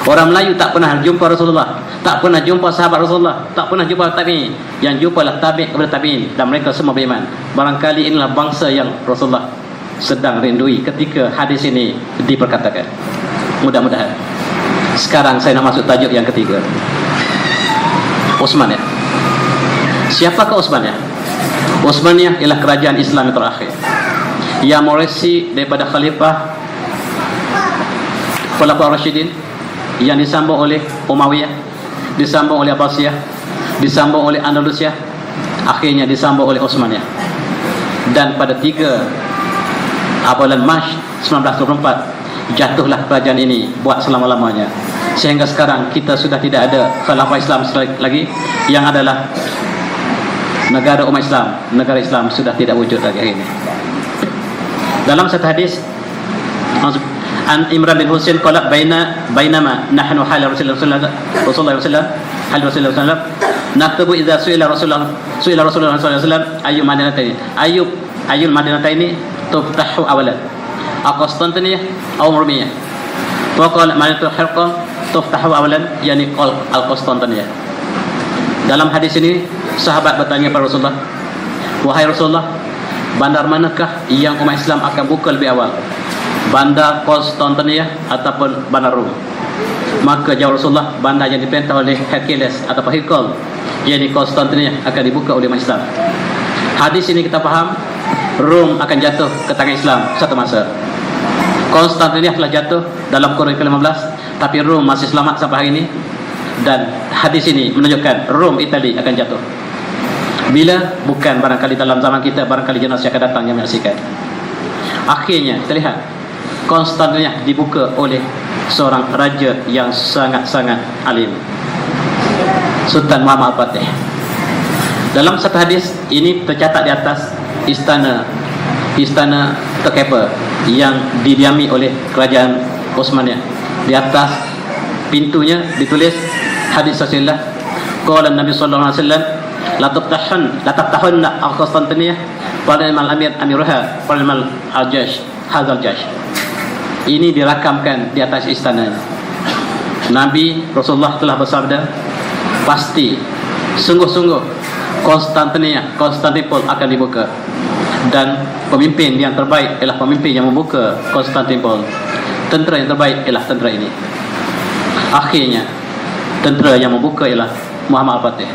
Orang Melayu tak pernah jumpa Rasulullah, tak pernah jumpa sahabat Rasulullah, tak pernah jumpa tabi'in. Yang jumpalah tabi' kepada tabi'in, dan mereka semua beriman. Barangkali inilah bangsa yang Rasulullah sedang rindui ketika hadis ini diperkatakan. Mudah-mudahan. Sekarang saya nak masuk tajuk yang ketiga. Utsman ya. Siapakah Utsman ya? Utsmaniyah ialah kerajaan Islam yang terakhir yang meresi daripada Khalifah Khulafaur Rasyidin yang disambung oleh Umayyah, disambung oleh Abbasiyah, disambung oleh Andalusia, akhirnya disambung oleh Utsmaniyah. Dan pada 3 bulan Mac 1924 jatuhlah kerajaan ini buat selama-lamanya. Sehingga sekarang kita sudah tidak ada Khalifah Islam lagi, yang adalah negara umat Islam. Negara Islam sudah tidak wujud lagi hari ini. Dalam satu hadis, An Imran bin Husain qala bainama nahnu hal Rasulullah sallallahu naktubu idza su'ila Rasulullah sallallahu alaihi wasallam ayyul madinataini tuftahu awalan Al-Qustantiniah atau Rumiyah. Wa qala madinatul Hirqa tuftahu awalan, yani Al-Qustantiniah. Dalam hadis ini sahabat bertanya kepada Rasulullah, wahai Rasulullah, bandar manakah yang umat Islam akan buka lebih awal? Bandar Konstantinia ataupun bandar Rom? Maka jawab Rasulullah, bandar yang diperintah oleh Hercules atau Hercules, yakni Konstantinia, akan dibuka oleh umat Islam. Hadis ini kita faham Rom akan jatuh ke tangan Islam satu masa. Konstantinia telah jatuh dalam kurun ke-15, tapi Rom masih selamat sampai hari ini. Dan hadis ini menunjukkan Rom, Itali akan jatuh. Bila? Bukan barangkali dalam zaman kita, barangkali generasi akan datang yang menyaksikan. Akhirnya kita lihat Konstantinia dibuka oleh seorang raja yang sangat-sangat alim, Sultan Muhammad Al-Fatih. Dalam satu hadis ini tercatat di atas istana terkepa yang didiami oleh kerajaan Utsmaniyah. Di atas pintunya ditulis hadis Rasulullah, qala Nabi sallallahu alaihi wasallam, la taftahunna al-Qustantiniah pada al-amir amiruha pada al-jash hadzal jash. Ini dirakamkan di atas istana. Nabi Rasulullah telah bersabda, pasti sungguh-sungguh Konstantinopel akan dibuka, dan pemimpin yang terbaik ialah pemimpin yang membuka Konstantinopel. Tentera yang terbaik ialah tentera ini. Akhirnya tentera yang membuka ialah Muhammad Al-Fatih.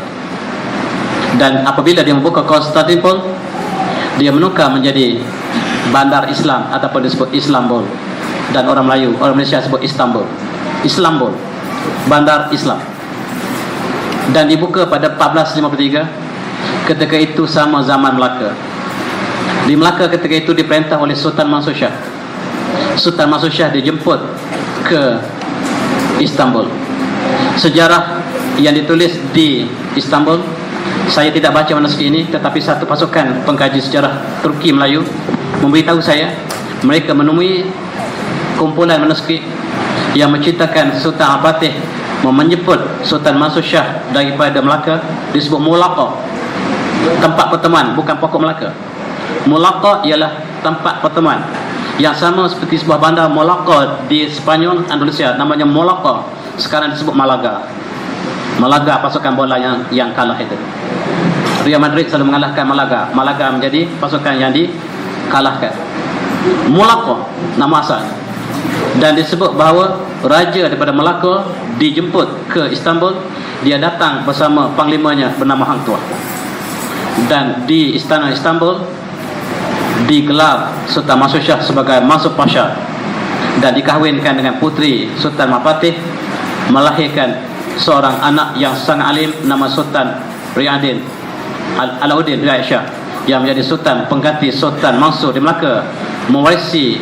Dan apabila dia membuka Konstantinopel, dia menukar menjadi bandar Islam ataupun disebut Islambol. Dan orang Melayu, orang Malaysia sebut Istanbul. Islambol, bandar Islam. Dan dibuka pada 1453. Ketika itu sama zaman Melaka. Di Melaka ketika itu diperintah oleh Sultan Mansur Shah. Sultan Mansur Shah dijemput ke Istanbul. Sejarah yang ditulis di Istanbul, saya tidak baca manuskrip ini, tetapi satu pasukan pengkaji sejarah Turki Melayu memberitahu saya mereka menemui kumpulan manuskrip yang menceritakan Sultan Al-Fatih menjemput Sultan Mansur Shah daripada Melaka, disebut Mulaqa, tempat pertemuan, bukan pokok Melaka. Mulaqa ialah tempat pertemuan yang sama seperti sebuah bandar Mulaqa di Spanyol, Andalusia, namanya Mulaqa, sekarang disebut Malaga. Malaga pasukan bola yang kalah itu. Real Madrid selalu mengalahkan Malaga. Malaga menjadi pasukan yang dikalahkan. Monaco nama asal. Dan disebut bahawa raja daripada Monaco dijemput ke Istanbul. Dia datang bersama panglimanya bernama Hang Tuah. Dan di istana Istanbul digelar Sultan Mansur Shah sebagai Mansur Pasha dan dikahwinkan dengan puteri Sultan Mahapatih, melahirkan seorang anak yang sangat alim nama Sultan Riyadin Alauddin Riyad Shah yang menjadi sultan pengganti Sultan Mansur di Melaka, mewarisi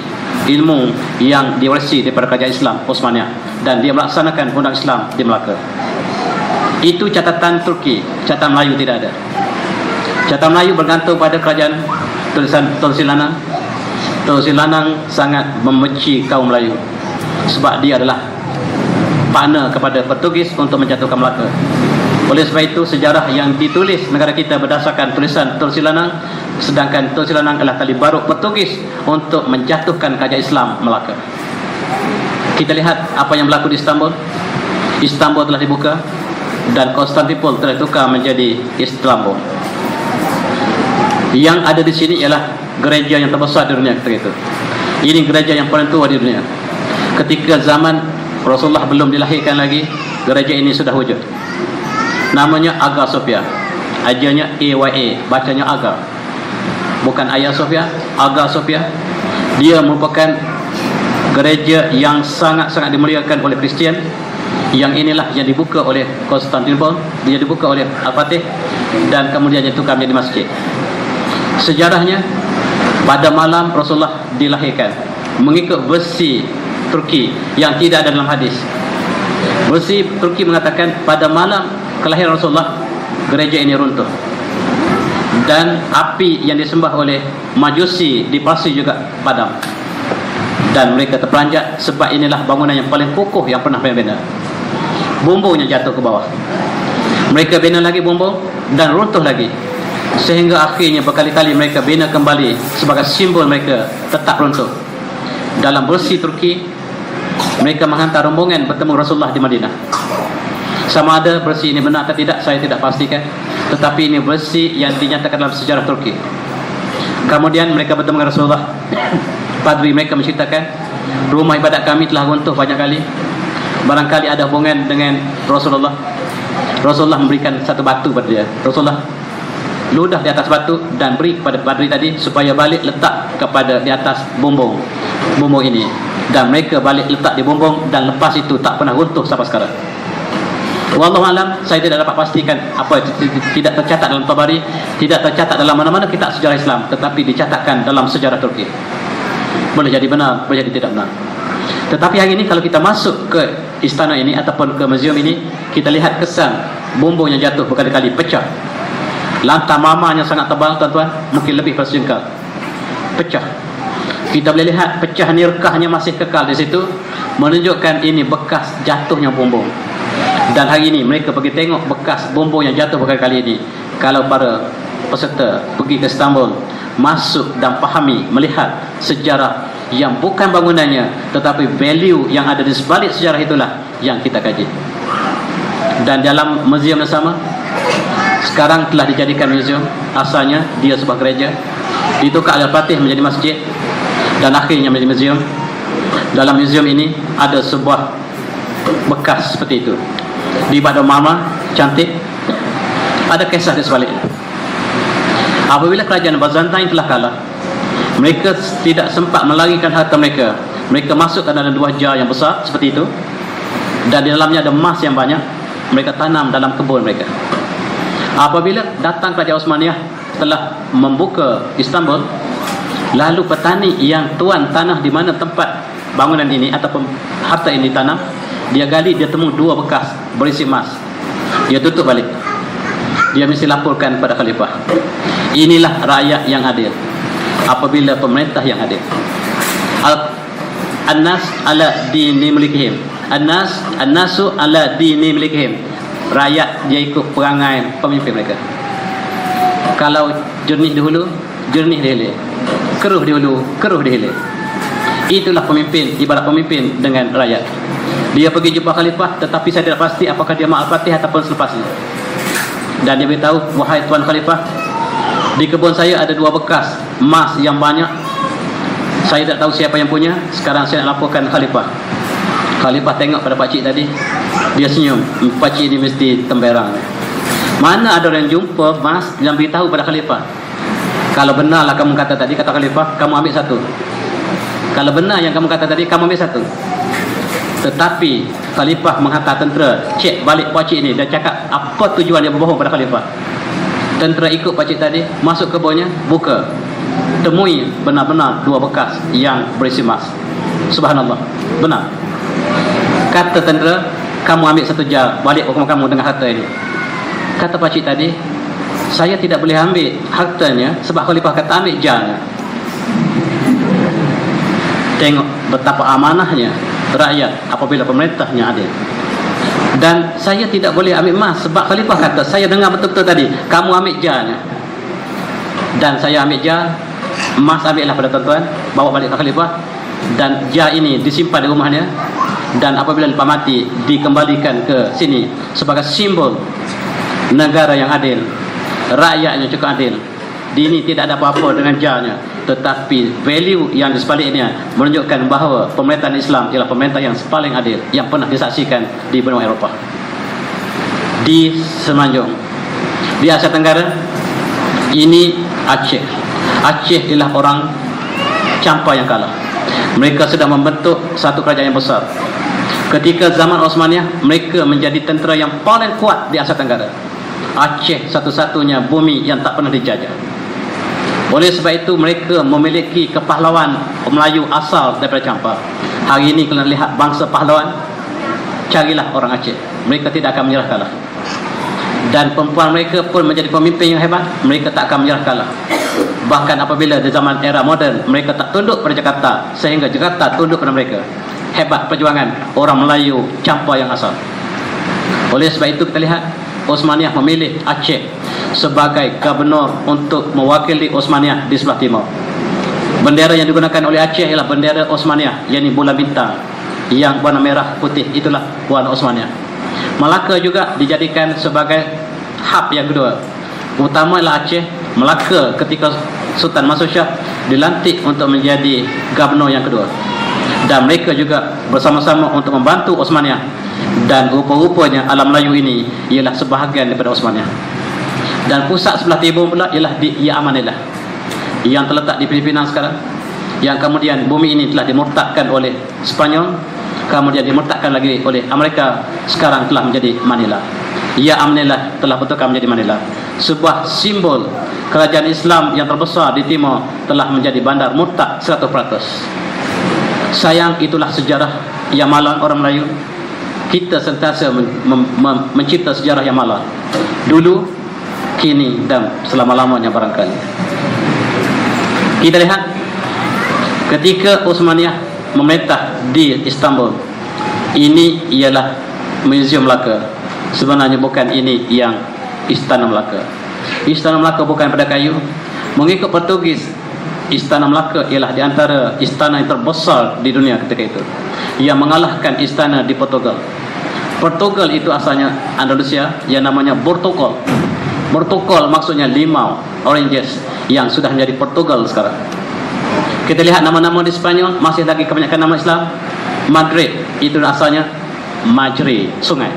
ilmu yang diwarisi daripada kerajaan Islam Osmaniyah, dan dia melaksanakan undang Islam di Melaka. Itu catatan Turki. Catatan Melayu tidak ada. Catatan Melayu bergantung pada kerajaan tulisan Tun Sri Lanang. Tun Sri Lanang sangat membenci kaum Melayu sebab dia adalah partner kepada Portugis untuk menjatuhkan Melaka. Oleh sebab itu, sejarah yang ditulis negara kita berdasarkan tulisan Tun Sri Lanang, sedangkan Tun Sri Lanang adalah kali baru Portugis untuk menjatuhkan kerajaan Islam Melaka. Kita lihat apa yang berlaku di Istanbul. Istanbul telah dibuka dan Konstantinopel telah ditukar menjadi Istanbul. Yang ada di sini ialah gereja yang terbesar di dunia ketika itu. Ini gereja yang paling tua di dunia. Ketika zaman Rasulullah belum dilahirkan lagi, gereja ini sudah wujud. Namanya Hagia Sophia. Ajarnya AYA, bacanya Hagia. Bukan Hagia Sophia, Hagia Sophia. Dia merupakan gereja yang sangat-sangat dimuliakan oleh Kristian. Yang inilah yang dibuka oleh Konstantinopel, dia dibuka oleh Al-Fatih, dan kemudian ditukar menjadi masjid. Sejarahnya, pada malam Rasulullah dilahirkan mengikut versi Turki yang tidak ada dalam hadis. Versi Turki mengatakan pada malam kelahiran Rasulullah gereja ini runtuh, dan api yang disembah oleh Majusi di Parsi juga padam, dan mereka terperanjat sebab inilah bangunan yang paling kokoh yang pernah bina. Bumbungnya jatuh ke bawah. Mereka bina lagi bumbung dan runtuh lagi, sehingga akhirnya berkali-kali mereka bina kembali sebagai simbol mereka tetap runtuh. Dalam versi Turki, mereka menghantar rombongan bertemu Rasulullah di Madinah. Sama ada versi ini benar atau tidak, saya tidak pastikan, tetapi ini versi yang dinyatakan dalam sejarah Turki. Kemudian mereka bertemu dengan Rasulullah. Padri mereka menceritakan, rumah ibadat kami telah runtuh banyak kali. Barangkali ada hubungan dengan Rasulullah. Rasulullah memberikan satu batu pada dia. Rasulullah ludah di atas batu dan beri kepada padri tadi supaya balik letak kepada di atas bumbung ini, dan mereka balik letak di bumbung, dan lepas itu tak pernah runtuh sampai sekarang. Wallahualam, saya tidak dapat pastikan apa, tidak tercatat dalam Tabari, tidak tercatat dalam mana-mana kitab sejarah Islam, tetapi dicatatkan dalam sejarah Turki. Boleh jadi benar, boleh jadi tidak benar. Tetapi hari ini kalau kita masuk ke istana ini ataupun ke muzium ini, kita lihat kesan bumbung yang jatuh berkali-kali pecah. Lantai mamanya sangat tebal, tuan-tuan, mungkin lebih pada sejengkal, pecah. Kita boleh lihat pecah nirkahnya masih kekal di situ, menunjukkan ini bekas jatuhnya bumbung. Dan hari ini mereka pergi tengok bekas bumbung yang jatuh berkali-kali ini. Kalau para peserta pergi ke Istanbul, masuk dan pahami, melihat sejarah yang bukan bangunannya, tetapi value yang ada di sebalik sejarah itulah yang kita kaji. Dan dalam muzium yang sama, sekarang telah dijadikan muzium. Asalnya dia sebuah gereja, ditukar oleh Fatih menjadi masjid, dan akhirnya menjadi muzium. Dalam muzium ini ada sebuah bekas seperti itu. Di Badar Mama, cantik. Ada kisah di sebaliknya. Apabila kerajaan Byzantine telah kalah, mereka tidak sempat melarikan harta mereka. Mereka masuk ke dalam dua jar yang besar seperti itu, dan di dalamnya ada emas yang banyak. Mereka tanam dalam kebun mereka. Apabila datang kerajaan Osmaniyah telah membuka Istanbul, lalu petani yang tuan tanah di mana tempat bangunan ini ataupun harta ini tanam, dia gali, dia temu dua bekas berisi emas. Dia tutup balik. Dia mesti laporkan pada khalifah. Inilah rakyat yang adil apabila pemerintah yang adil. An-nas ala dini milikihim. An-nasu ala dini milikihim. Rakyat dia ikut perangai pemimpin mereka. Kalau jernih di hulu, jernih di hilir. Keruh di hulu, keruh di hilir. Itulah pemimpin, ibarat pemimpin dengan rakyat. Dia pergi jumpa khalifah, tetapi saya tidak pasti apakah dia Al-Fatih ataupun selepasnya. Dan dia beritahu, wahai Tuan Khalifah, di kebun saya ada 2 bekas emas yang banyak. Saya tak tahu siapa yang punya. Sekarang saya nak laporkan Khalifah. Khalifah tengok pada pakcik tadi, dia senyum. Pakcik ini mesti temberang. Mana ada orang jumpa emas yang beritahu pada Khalifah, kalau benarlah kamu kata tadi, kata Khalifah, kamu ambil 1. Kalau benar yang kamu kata tadi, kamu ambil 1. Tetapi Khalifah menghantar tentera cek balik pakcik ni. Dia cakap apa tujuan dia berbohong pada Khalifah. Tentera ikut pakcik tadi, masuk kebunnya, buka, temui benar-benar 2 bekas yang berisi emas. Subhanallah, benar. Kata tentera, kamu ambil 1 jar, balik ke rumah kamu dengan harta ini. Kata pakcik tadi, saya tidak boleh ambil hartanya sebab Khalifah kata ambil jarnya. Tengok betapa amanahnya rakyat apabila pemerintahnya adil. Dan saya tidak boleh ambil emas sebab Khalifah kata, saya dengar betul-betul tadi, kamu ambil jarnya. Dan saya ambil jar, emas ambillah pada tuan-tuan, bawa balik ke Khalifah. Dan jar ini disimpan di rumahnya. Dan apabila lepas mati, dikembalikan ke sini sebagai simbol negara yang adil, rakyatnya cukup adil. Ini tidak ada apa-apa dengan jarnya, tetapi value yang di sebaliknya menunjukkan bahawa pemerintahan Islam ialah pemerintah yang paling adil yang pernah disaksikan di benua Eropah. Di Semenanjung, di Asia Tenggara, ini Aceh. Aceh ialah orang Campa yang kalah. Mereka sudah membentuk satu kerajaan yang besar. Ketika zaman Osmaniyah, mereka menjadi tentera yang paling kuat di Asia Tenggara. Aceh satu-satunya bumi yang tak pernah dijajah. Oleh sebab itu mereka memiliki kepahlawan Melayu asal daripada Campa. Hari ini kalau lihat bangsa pahlawan, carilah orang Aceh. Mereka tidak akan menyerah kalah. Dan perempuan mereka pun menjadi pemimpin yang hebat. Mereka tak akan menyerah kalah. Bahkan apabila di zaman era moden, mereka tak tunduk pada Jakarta, sehingga Jakarta tunduk pada mereka. Hebat perjuangan orang Melayu Campa yang asal. Oleh sebab itu kita lihat Osmaniyah memilih Aceh sebagai gubernur untuk mewakili Osmaniyah di sebelah timur. Bendera yang digunakan oleh Aceh ialah bendera Osmaniyah, yakni bulan bintang yang warna merah putih, itulah warna Osmaniyah. Melaka juga dijadikan sebagai hub yang kedua. Utama ialah Aceh. Melaka ketika Sultan Mansur Shah dilantik untuk menjadi gubernur yang kedua. Dan mereka juga bersama-sama untuk membantu Osmaniyah. Dan rupa-rupanya alam Melayu ini ialah sebahagian daripada Osmaniyah. Dan pusat sebelah timur pula ialah di Amanillah yang terletak di Filipina sekarang, yang kemudian bumi ini telah dimurtadkan oleh Spanyol, kemudian dimurtadkan lagi oleh Amerika, sekarang telah menjadi Manila. Amanillah telah betulkan menjadi Manila. Sebuah simbol kerajaan Islam yang terbesar di timur telah menjadi bandar murtad 100%. Sayang, itulah sejarah yang malang orang Melayu. Kita sentiasa mencipta sejarah yang malang. Dulu, kini dan selama-lamanya barangkali. Kita lihat ketika Osmaniyah memerintah di Istanbul, ini ialah Museum Melaka. Sebenarnya bukan ini yang Istana Melaka. Istana Melaka bukan pada kayu. Mengikut Portugis, Istana Melaka ialah di antara istana yang terbesar di dunia ketika itu, yang mengalahkan istana di Portugal. Portugal itu asalnya Andalusia, yang namanya Portugal. Portugal maksudnya limau, oranges, yang sudah menjadi Portugal sekarang. Kita lihat nama-nama di Spanyol, masih lagi kebanyakan nama Islam. Madrid itu asalnya Majri, sungai.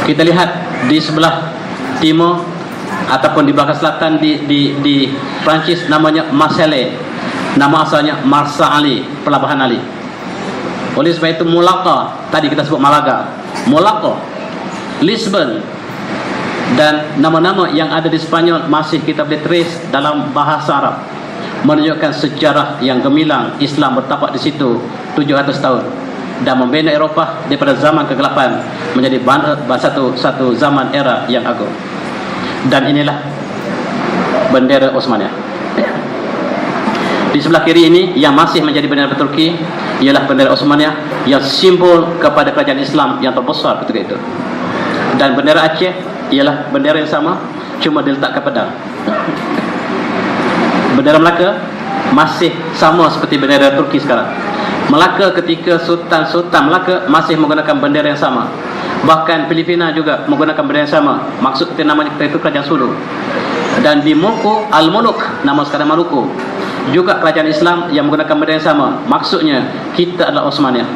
Kita lihat di sebelah timur ataupun di belakang selatan di Prancis, namanya Marseille. Nama asalnya Marsa Ali, Pelabuhan Ali. Oleh sebab itu Malacca, tadi kita sebut Malaga, Malacca, Lisbon, dan nama-nama yang ada di Spanyol masih kita boleh trace dalam bahasa Arab, menunjukkan sejarah yang gemilang. Islam bertapak di situ 700 tahun dan membina Eropah daripada zaman kegelapan menjadi satu zaman era yang agung. Dan inilah bendera Osmaniyah. Di sebelah kiri ini yang masih menjadi bendera Turki ialah bendera Osmaniyah, yang simbol kepada kerajaan Islam yang terbesar ketika itu. Dan bendera Aceh ialah bendera yang sama, cuma diletakkan pedang. Bendera Melaka masih sama seperti bendera Turki sekarang. Melaka ketika Sultan Melaka masih menggunakan bendera yang sama, Bahkan Filipina juga menggunakan benda yang sama. Maksud kita namanya kita itu kerajaan Sulu. Dan di Maluku, Al-Muluk, nama sekarang Maluku, juga kerajaan Islam yang menggunakan benda yang sama. Maksudnya kita adalah Osmaniyah.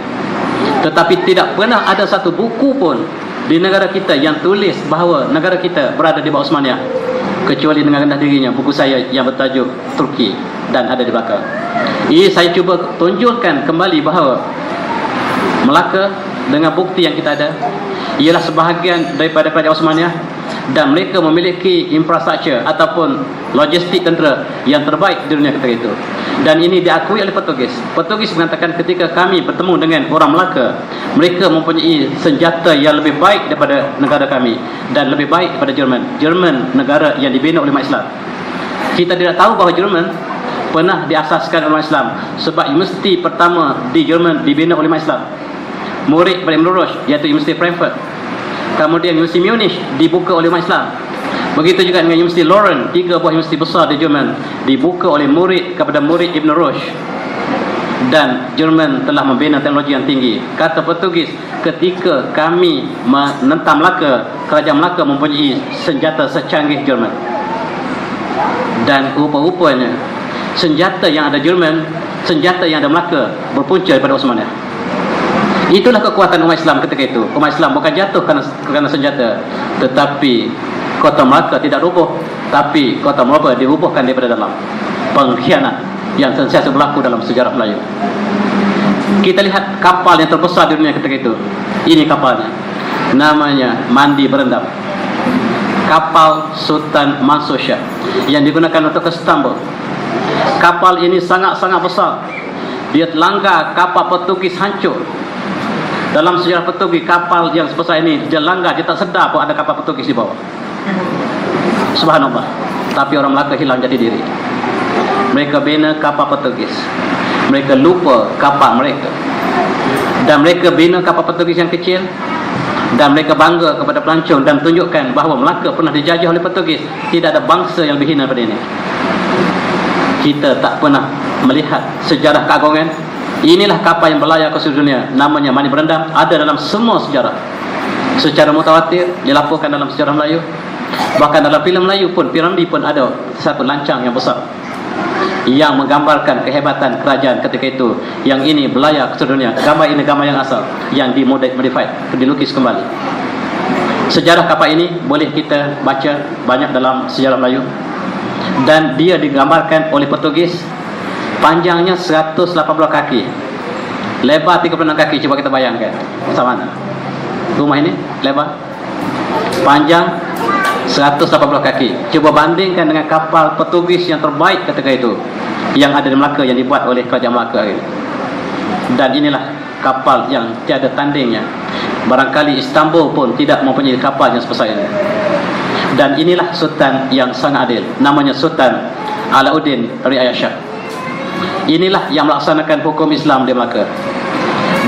Tetapi tidak pernah ada satu buku pun di negara kita yang tulis bahawa negara kita berada di bawah Osmaniyah, kecuali dengan rendah dirinya buku saya yang bertajuk Turki dan ada di belakang. Ini saya cuba tunjukkan kembali bahawa Melaka dengan bukti yang kita ada ialah sebahagian daripada kerajaan Osmaniyah, dan mereka memiliki infrastruktur ataupun logistik tentera yang terbaik di dunia ketika itu. Dan ini diakui oleh Portugis. Portugis mengatakan ketika kami bertemu dengan orang Melaka, mereka mempunyai senjata yang lebih baik daripada negara kami dan lebih baik daripada Jerman. Jerman negara yang dibina oleh umat Islam. Kita tidak tahu bahawa Jerman pernah diasaskan oleh umat Islam, sebab universiti pertama di Jerman dibina oleh umat Islam. Murid pada Ibn Rushd, iaitu Universiti Frankfurt. Kemudian Universiti Munich dibuka oleh umat Islam. Begitu juga dengan Universiti Leuven, 3 buah universiti besar di Jerman dibuka oleh murid kepada murid Ibn Rushd. Dan Jerman telah membina teknologi yang tinggi. Kata Portugis, ketika kami menentang Melaka, kerajaan Melaka mempunyai senjata secanggih Jerman. Dan rupa-rupanya senjata yang ada Jerman, senjata yang ada Melaka berpunca daripada Osmaniyah. Itulah kekuatan umat Islam ketika itu. Umat Islam bukan jatuh kerana senjata, tetapi kota Melaka tidak rubuh, tapi kota Melaka dirubuhkan daripada dalam. Pengkhianat yang sentiasa berlaku dalam sejarah Melayu. Kita lihat kapal yang terbesar di dunia ketika itu. Ini kapalnya, namanya Mandi Berendam, kapal Sultan Mansur Shah yang digunakan untuk ke Istanbul. Kapal ini sangat-sangat besar. Dia langgar kapal Portugis hancur. Dalam sejarah Portugis, kapal yang sebesar ini dia langgar, dia tak sedar pun ada kapal Portugis di bawah. Subhanallah. Tapi orang Melaka hilang jati diri. Mereka bina kapal Portugis, mereka lupa kapal mereka. Dan mereka bina kapal Portugis yang kecil, dan mereka bangga kepada pelancong dan tunjukkan bahawa Melaka pernah dijajah oleh Portugis. Tidak ada bangsa yang lebih hina pada ini. Kita tak pernah melihat sejarah keagungan. Inilah kapal yang berlayar ke seluruh dunia, namanya Mandi Berendam. Ada dalam semua sejarah, secara mutawatir dilaporkan dalam sejarah Melayu. Bahkan dalam filem Melayu pun, Piramli pun ada satu lancang yang besar yang menggambarkan kehebatan kerajaan ketika itu. Yang ini berlayar ke seluruh dunia. Gambar ini gambar yang asal, yang dimodified, dilukis kembali. Sejarah kapal ini boleh kita baca banyak dalam sejarah Melayu. Dan dia digambarkan oleh Portugis. Panjangnya 180 kaki, lebar 36 kaki. Cuba kita bayangkan sama mana rumah ini lebar, panjang 180 kaki. Cuba bandingkan dengan kapal Portugis yang terbaik ketika itu yang ada di Melaka, yang dibuat oleh kerajaan Melaka ini. Dan inilah kapal yang tiada tandingnya. Barangkali Istanbul pun tidak mempunyai kapal yang sebesar ini. Dan inilah sultan yang sangat adil, namanya Sultan Alauddin Riayat Shah. Inilah yang melaksanakan hukum Islam di Melaka.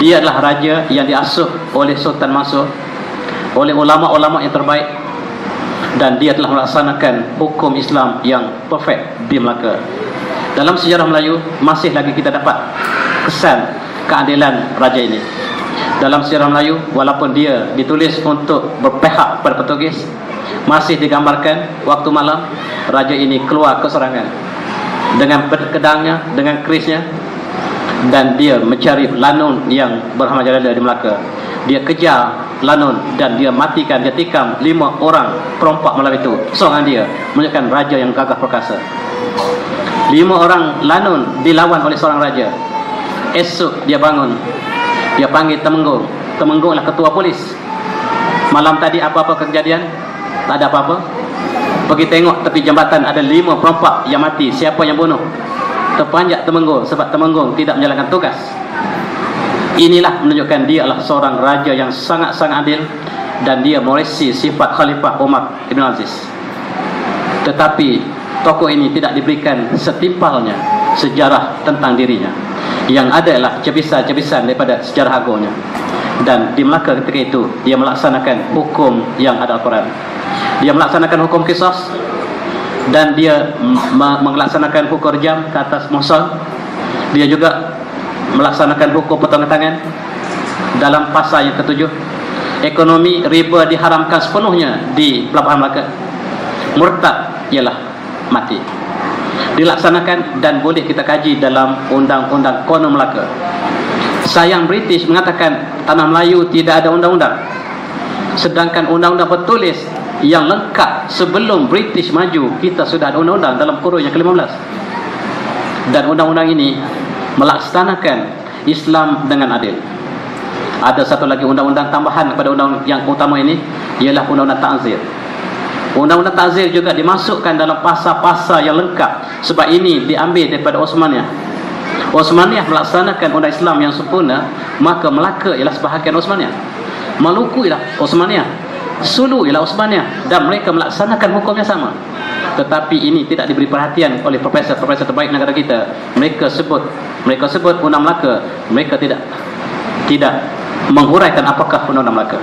Dia adalah raja yang diasuh oleh Sultan Mansur, oleh ulama-ulama yang terbaik, dan dia telah melaksanakan hukum Islam yang perfect di Melaka. Dalam sejarah Melayu masih lagi kita dapat kesan keadilan raja ini. Dalam sejarah Melayu, walaupun dia ditulis untuk berpihak pada Portugis, masih digambarkan waktu malam raja ini keluar ke serangan dengan pedangnya, dengan kerisnya, dan dia mencari lanun yang berhamajalalah di Melaka. Dia kejar lanun dan dia matikan, dia tikam 5 orang perompak malam itu. Seorang dia menunjukkan raja yang gagah perkasa. 5 orang lanun dilawan oleh seorang raja. Esok dia bangun, dia panggil Temenggung. Temenggung adalah ketua polis. Malam tadi apa-apa kejadian? Tak ada apa-apa. Pergi tengok tepi jambatan, ada 5 perompak yang mati. Siapa yang bunuh? Terpanjat Temenggung, sebab Temenggung tidak menjalankan tugas. Inilah menunjukkan dia adalah seorang raja yang sangat-sangat adil, dan dia meresi sifat Khalifah Umar Ibn Aziz. Tetapi tokoh ini tidak diberikan setimpalnya sejarah tentang dirinya. Yang ada adalah cebisan-cebisan daripada sejarah agungnya. Dan di Melaka ketika itu dia melaksanakan hukum yang ada Al-Quran. Dia melaksanakan hukum qisas, dan dia melaksanakan hukum rejam ke atas muhsan. Dia juga melaksanakan hukum potongan tangan dalam pasal yang ke-7. ekonomi riba diharamkan sepenuhnya di pelabuhan Melaka, murtad ialah mati. Dilaksanakan dan boleh kita kaji dalam undang-undang konon Melaka. Sayang British mengatakan tanah Melayu tidak ada undang-undang, sedangkan undang-undang bertulis yang lengkap sebelum British maju, kita sudah ada undang-undang dalam kurun yang ke-15. Dan undang-undang ini melaksanakan Islam dengan adil. Ada satu lagi undang-undang tambahan kepada undang yang utama ini, ialah undang-undang ta'zir. Undang-undang ta'zir juga dimasukkan dalam pasal-pasal yang lengkap, sebab ini diambil daripada Osmaniyah. Osmaniyah melaksanakan undang Islam yang sempurna, maka Melaka ialah sebahagian Osmaniyah, Maluku ialah Osmaniyah, Sulu ialah Osmaniyah, dan mereka melaksanakan hukum yang sama. Tetapi ini tidak diberi perhatian oleh profesor-profesor terbaik negara kita. Mereka sebut undang Melaka, mereka tidak menghuraikan apakah undang-undang Melaka.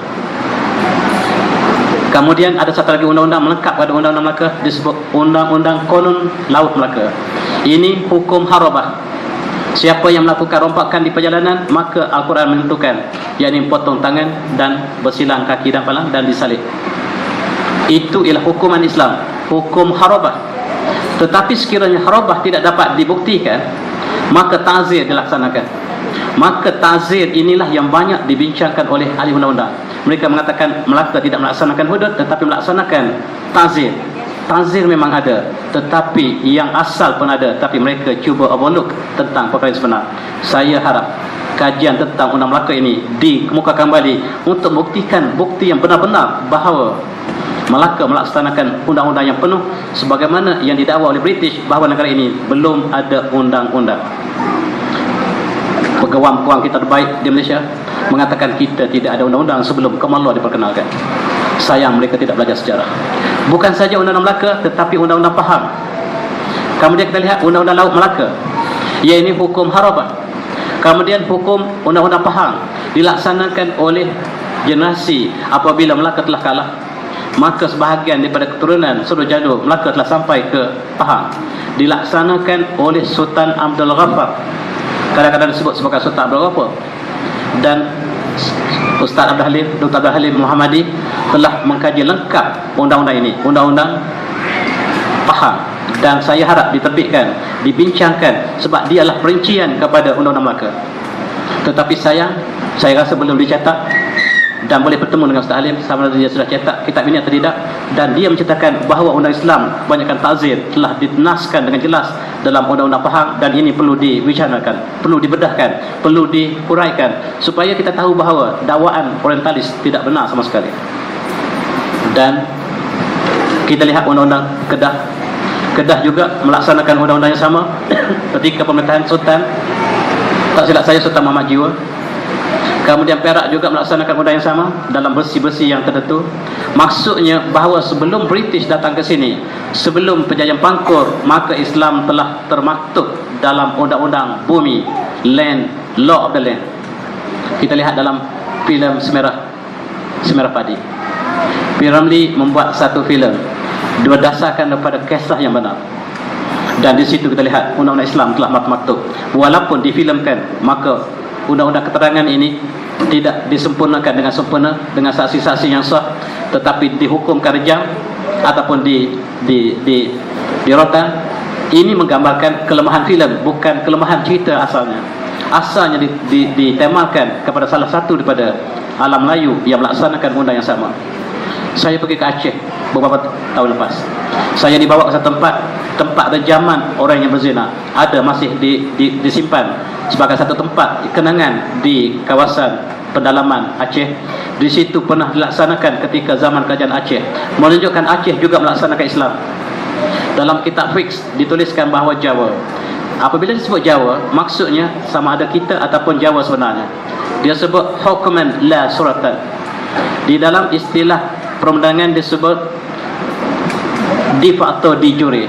Kemudian ada satu lagi undang-undang melengkap pada undang-undang Melaka, disebut Undang-Undang Konon Laut Melaka. Ini hukum harabah. Siapa yang melakukan rompakan di perjalanan, maka Al-Quran menentukan, yakni potong tangan dan bersilang kaki dan kepala dan disalib. Itu ialah hukuman Islam, hukum harabah. Tetapi sekiranya harabah tidak dapat dibuktikan, maka ta'zir dilaksanakan. Maka ta'zir inilah yang banyak dibincangkan oleh ahli undang-undang. Mereka mengatakan Melaka tidak melaksanakan hudud, tetapi melaksanakan ta'zir. Ta'zir memang ada, tetapi yang asal pun ada, tapi mereka cuba overlook tentang perkara yang sebenar. Saya harap kajian tentang undang Melaka ini dikemukakan kembali untuk buktikan bukti yang benar-benar bahawa Melaka melaksanakan undang-undang yang penuh, sebagaimana yang didakwa oleh British bahawa negara ini belum ada undang-undang. Pegawai-pegawai kita terbaik di Malaysia mengatakan kita tidak ada undang-undang sebelum Kemalua diperkenalkan. Sayang mereka tidak belajar sejarah. Bukan saja undang-undang Melaka, tetapi undang-undang Pahang. Kemudian kita lihat undang-undang Laut Melaka, iaitu hukum harabah. Kemudian hukum undang-undang Pahang dilaksanakan oleh generasi apabila Melaka telah kalah, maka sebahagian daripada keturunan Suruh Jadu Melaka telah sampai ke Pahang, dilaksanakan oleh Sultan Abdul Ghaffar, kadang-kadang disebut sebagai Sultan Abdul Ghaffar. Dan Ustaz Abdul Halim, Dr. Abdul Halim Muhammadi telah mengkaji lengkap undang-undang ini, undang-undang Pahang, dan saya harap diterbitkan, dibincangkan, sebab dialah perincian kepada undang-undang Melaka. Tetapi sayang, saya rasa belum dicetak, dan boleh bertemu dengan Ustaz Halim sama ada dia sudah cetak kitab ini atau tidak, dan dia menceritakan bahawa undang Islam kebanyakan ta'zir telah ditunaskan dengan jelas dalam undang-undang Pahang, dan ini perlu dibicarakan, perlu dibedahkan, perlu dihuraikan supaya kita tahu bahawa dakwaan orientalis tidak benar sama sekali. Dan kita lihat undang-undang Kedah juga melaksanakan undang-undang yang sama ketika pemerintahan Sultan, tak silap saya, Sultan Muhammad Jiwa. Kemudian Perak juga melaksanakan undang yang sama dalam besi-besi yang tertentu. Maksudnya bahawa sebelum British datang ke sini, sebelum penjajahan Pangkur, maka Islam telah termaktub dalam undang-undang bumi, land, law of the land. Kita lihat dalam filem Semerah Padi. P. Ramlee membuat satu filem berdasarkan daripada kisah yang benar, dan di situ kita lihat undang-undang Islam telah maktub. Walaupun difilmkan, maka undang-undang keterangan ini tidak disempurnakan dengan sempurna dengan saksi-saksi yang sah, tetapi dihukumkan rejam ataupun di rotan. Ini menggambarkan kelemahan filem, bukan kelemahan cerita asalnya. Asalnya ditemakan kepada salah satu daripada alam Melayu yang melaksanakan undang yang sama. Saya pergi ke Aceh beberapa tahun lepas. Saya dibawa ke satu tempat rejaman orang yang berzina. Ada masih disimpan sebagai satu tempat kenangan di kawasan pendalaman Aceh. Di situ pernah dilaksanakan ketika zaman kerajaan Aceh, menunjukkan Aceh juga melaksanakan Islam. Dalam kitab fiqh dituliskan bahawa Jawa, apabila disebut Jawa, maksudnya sama ada kita ataupun Jawa sebenarnya. Dia sebut hukman la suratan. Di dalam istilah perundangan disebut de facto de jure.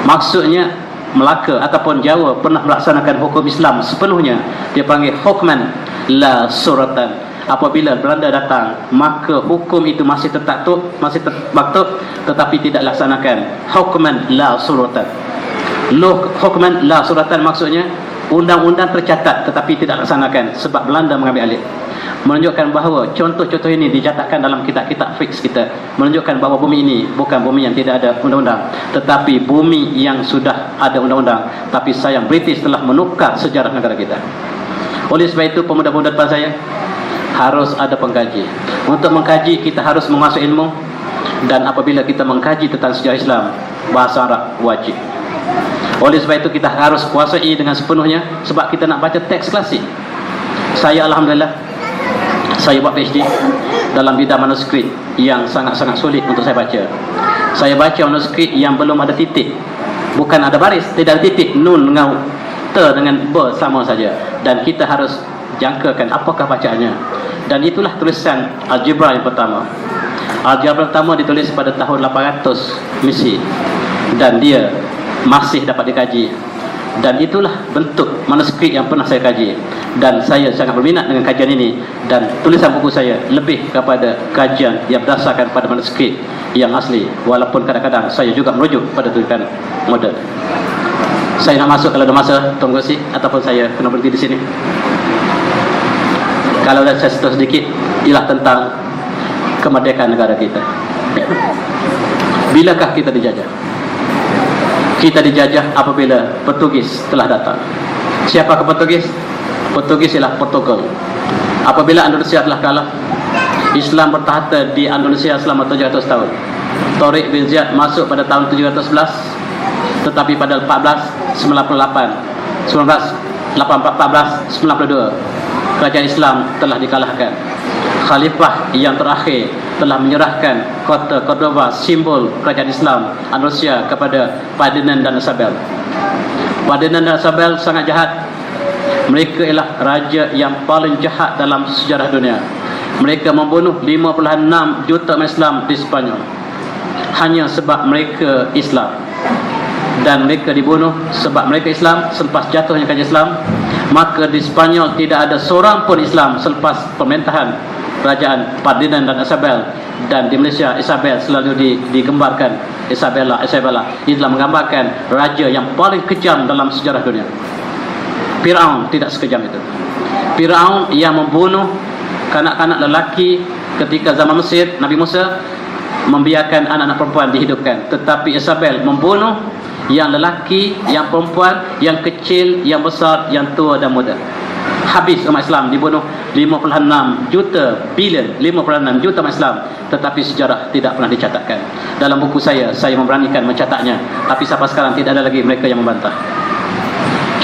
Maksudnya Melaka ataupun Jawa pernah melaksanakan hukum Islam sepenuhnya. Dia panggil hukman la suratan. Apabila Belanda datang, maka hukum itu masih termaktub, tetapi tidak laksanakan. Hukman la suratan. Hukman la suratan maksudnya undang-undang tercatat tetapi tidak laksanakan sebab Belanda mengambil alih. menunjukkan bahawa contoh-contoh ini dicatatkan dalam kitab-kitab fiqh kita, menunjukkan bahawa bumi ini bukan bumi yang tidak ada undang-undang, tetapi bumi yang sudah ada undang-undang. Tapi sayang, British telah menukar sejarah negara kita. Oleh sebab itu, pemuda-pemuda depan saya, harus ada pengkaji. Untuk mengkaji, kita harus menguasai ilmu. Dan apabila kita mengkaji tentang sejarah Islam, bahasa Arab wajib. Oleh sebab itu, kita harus kuasai dengan sepenuhnya, sebab kita nak baca teks klasik. Saya alhamdulillah, saya buat PhD dalam bidang manuskrip yang sangat-sangat sulit untuk saya baca. Saya baca manuskrip yang belum ada titik, bukan ada baris, tidak ada titik, nun dengan te dengan be sama saja. Dan kita harus jangkakan apakah bacaannya. Dan itulah tulisan Algebra yang pertama. Algebra pertama ditulis pada tahun 800 Mesir, dan dia masih dapat dikaji. Dan itulah bentuk manuskrip yang pernah saya kaji. Dan saya sangat berminat dengan kajian ini. Dan tulisan buku saya lebih kepada kajian yang berdasarkan pada manuskrip yang asli, walaupun kadang-kadang saya juga merujuk pada tulisan moden. Saya nak masuk, kalau ada masa, tunggu sih, ataupun saya kena berhenti di sini. Kalau saya sentuh sedikit, ialah tentang kemerdekaan negara kita. Bilakah kita dijajah? Kita dijajah apabila Portugis telah datang. Siapakah Portugis? Portugis ialah Portugal. Apabila Indonesia telah kalah, Islam bertahta di Indonesia selama 700 tahun. Tariq bin Ziyad masuk pada tahun 711, tetapi pada 1492 kerajaan Islam telah dikalahkan. Khalifah yang terakhir telah menyerahkan kota Cordoba, simbol kerajaan Islam Andalusia, kepada Ferdinand dan Isabel. Ferdinand dan Isabel sangat jahat. Mereka ialah raja yang paling jahat dalam sejarah dunia. Mereka membunuh 5.6 juta umat Islam di Spanyol hanya sebab mereka Islam. Dan mereka dibunuh sebab mereka Islam. Selepas jatuhnya kerajaan Islam, maka di Spanyol tidak ada seorang pun Islam selepas pemerintahan kerajaan Ferdinand dan Isabel. Dan di Malaysia, Isabel selalu digembarkan Isabella. Ini telah menggambarkan raja yang paling kejam dalam sejarah dunia. Firaun tidak sekejam itu. Firaun yang membunuh kanak-kanak lelaki ketika zaman Mesir, Nabi Musa membiarkan anak-anak perempuan dihidupkan. Tetapi Isabel membunuh yang lelaki, yang perempuan, yang kecil, yang besar, yang tua dan muda. Habis umat Islam, dibunuh 5.6 juta umat Islam. Tetapi sejarah tidak pernah dicatatkan. Dalam buku saya memberanikan mencatatnya, tapi sampai sekarang tidak ada lagi mereka yang membantah.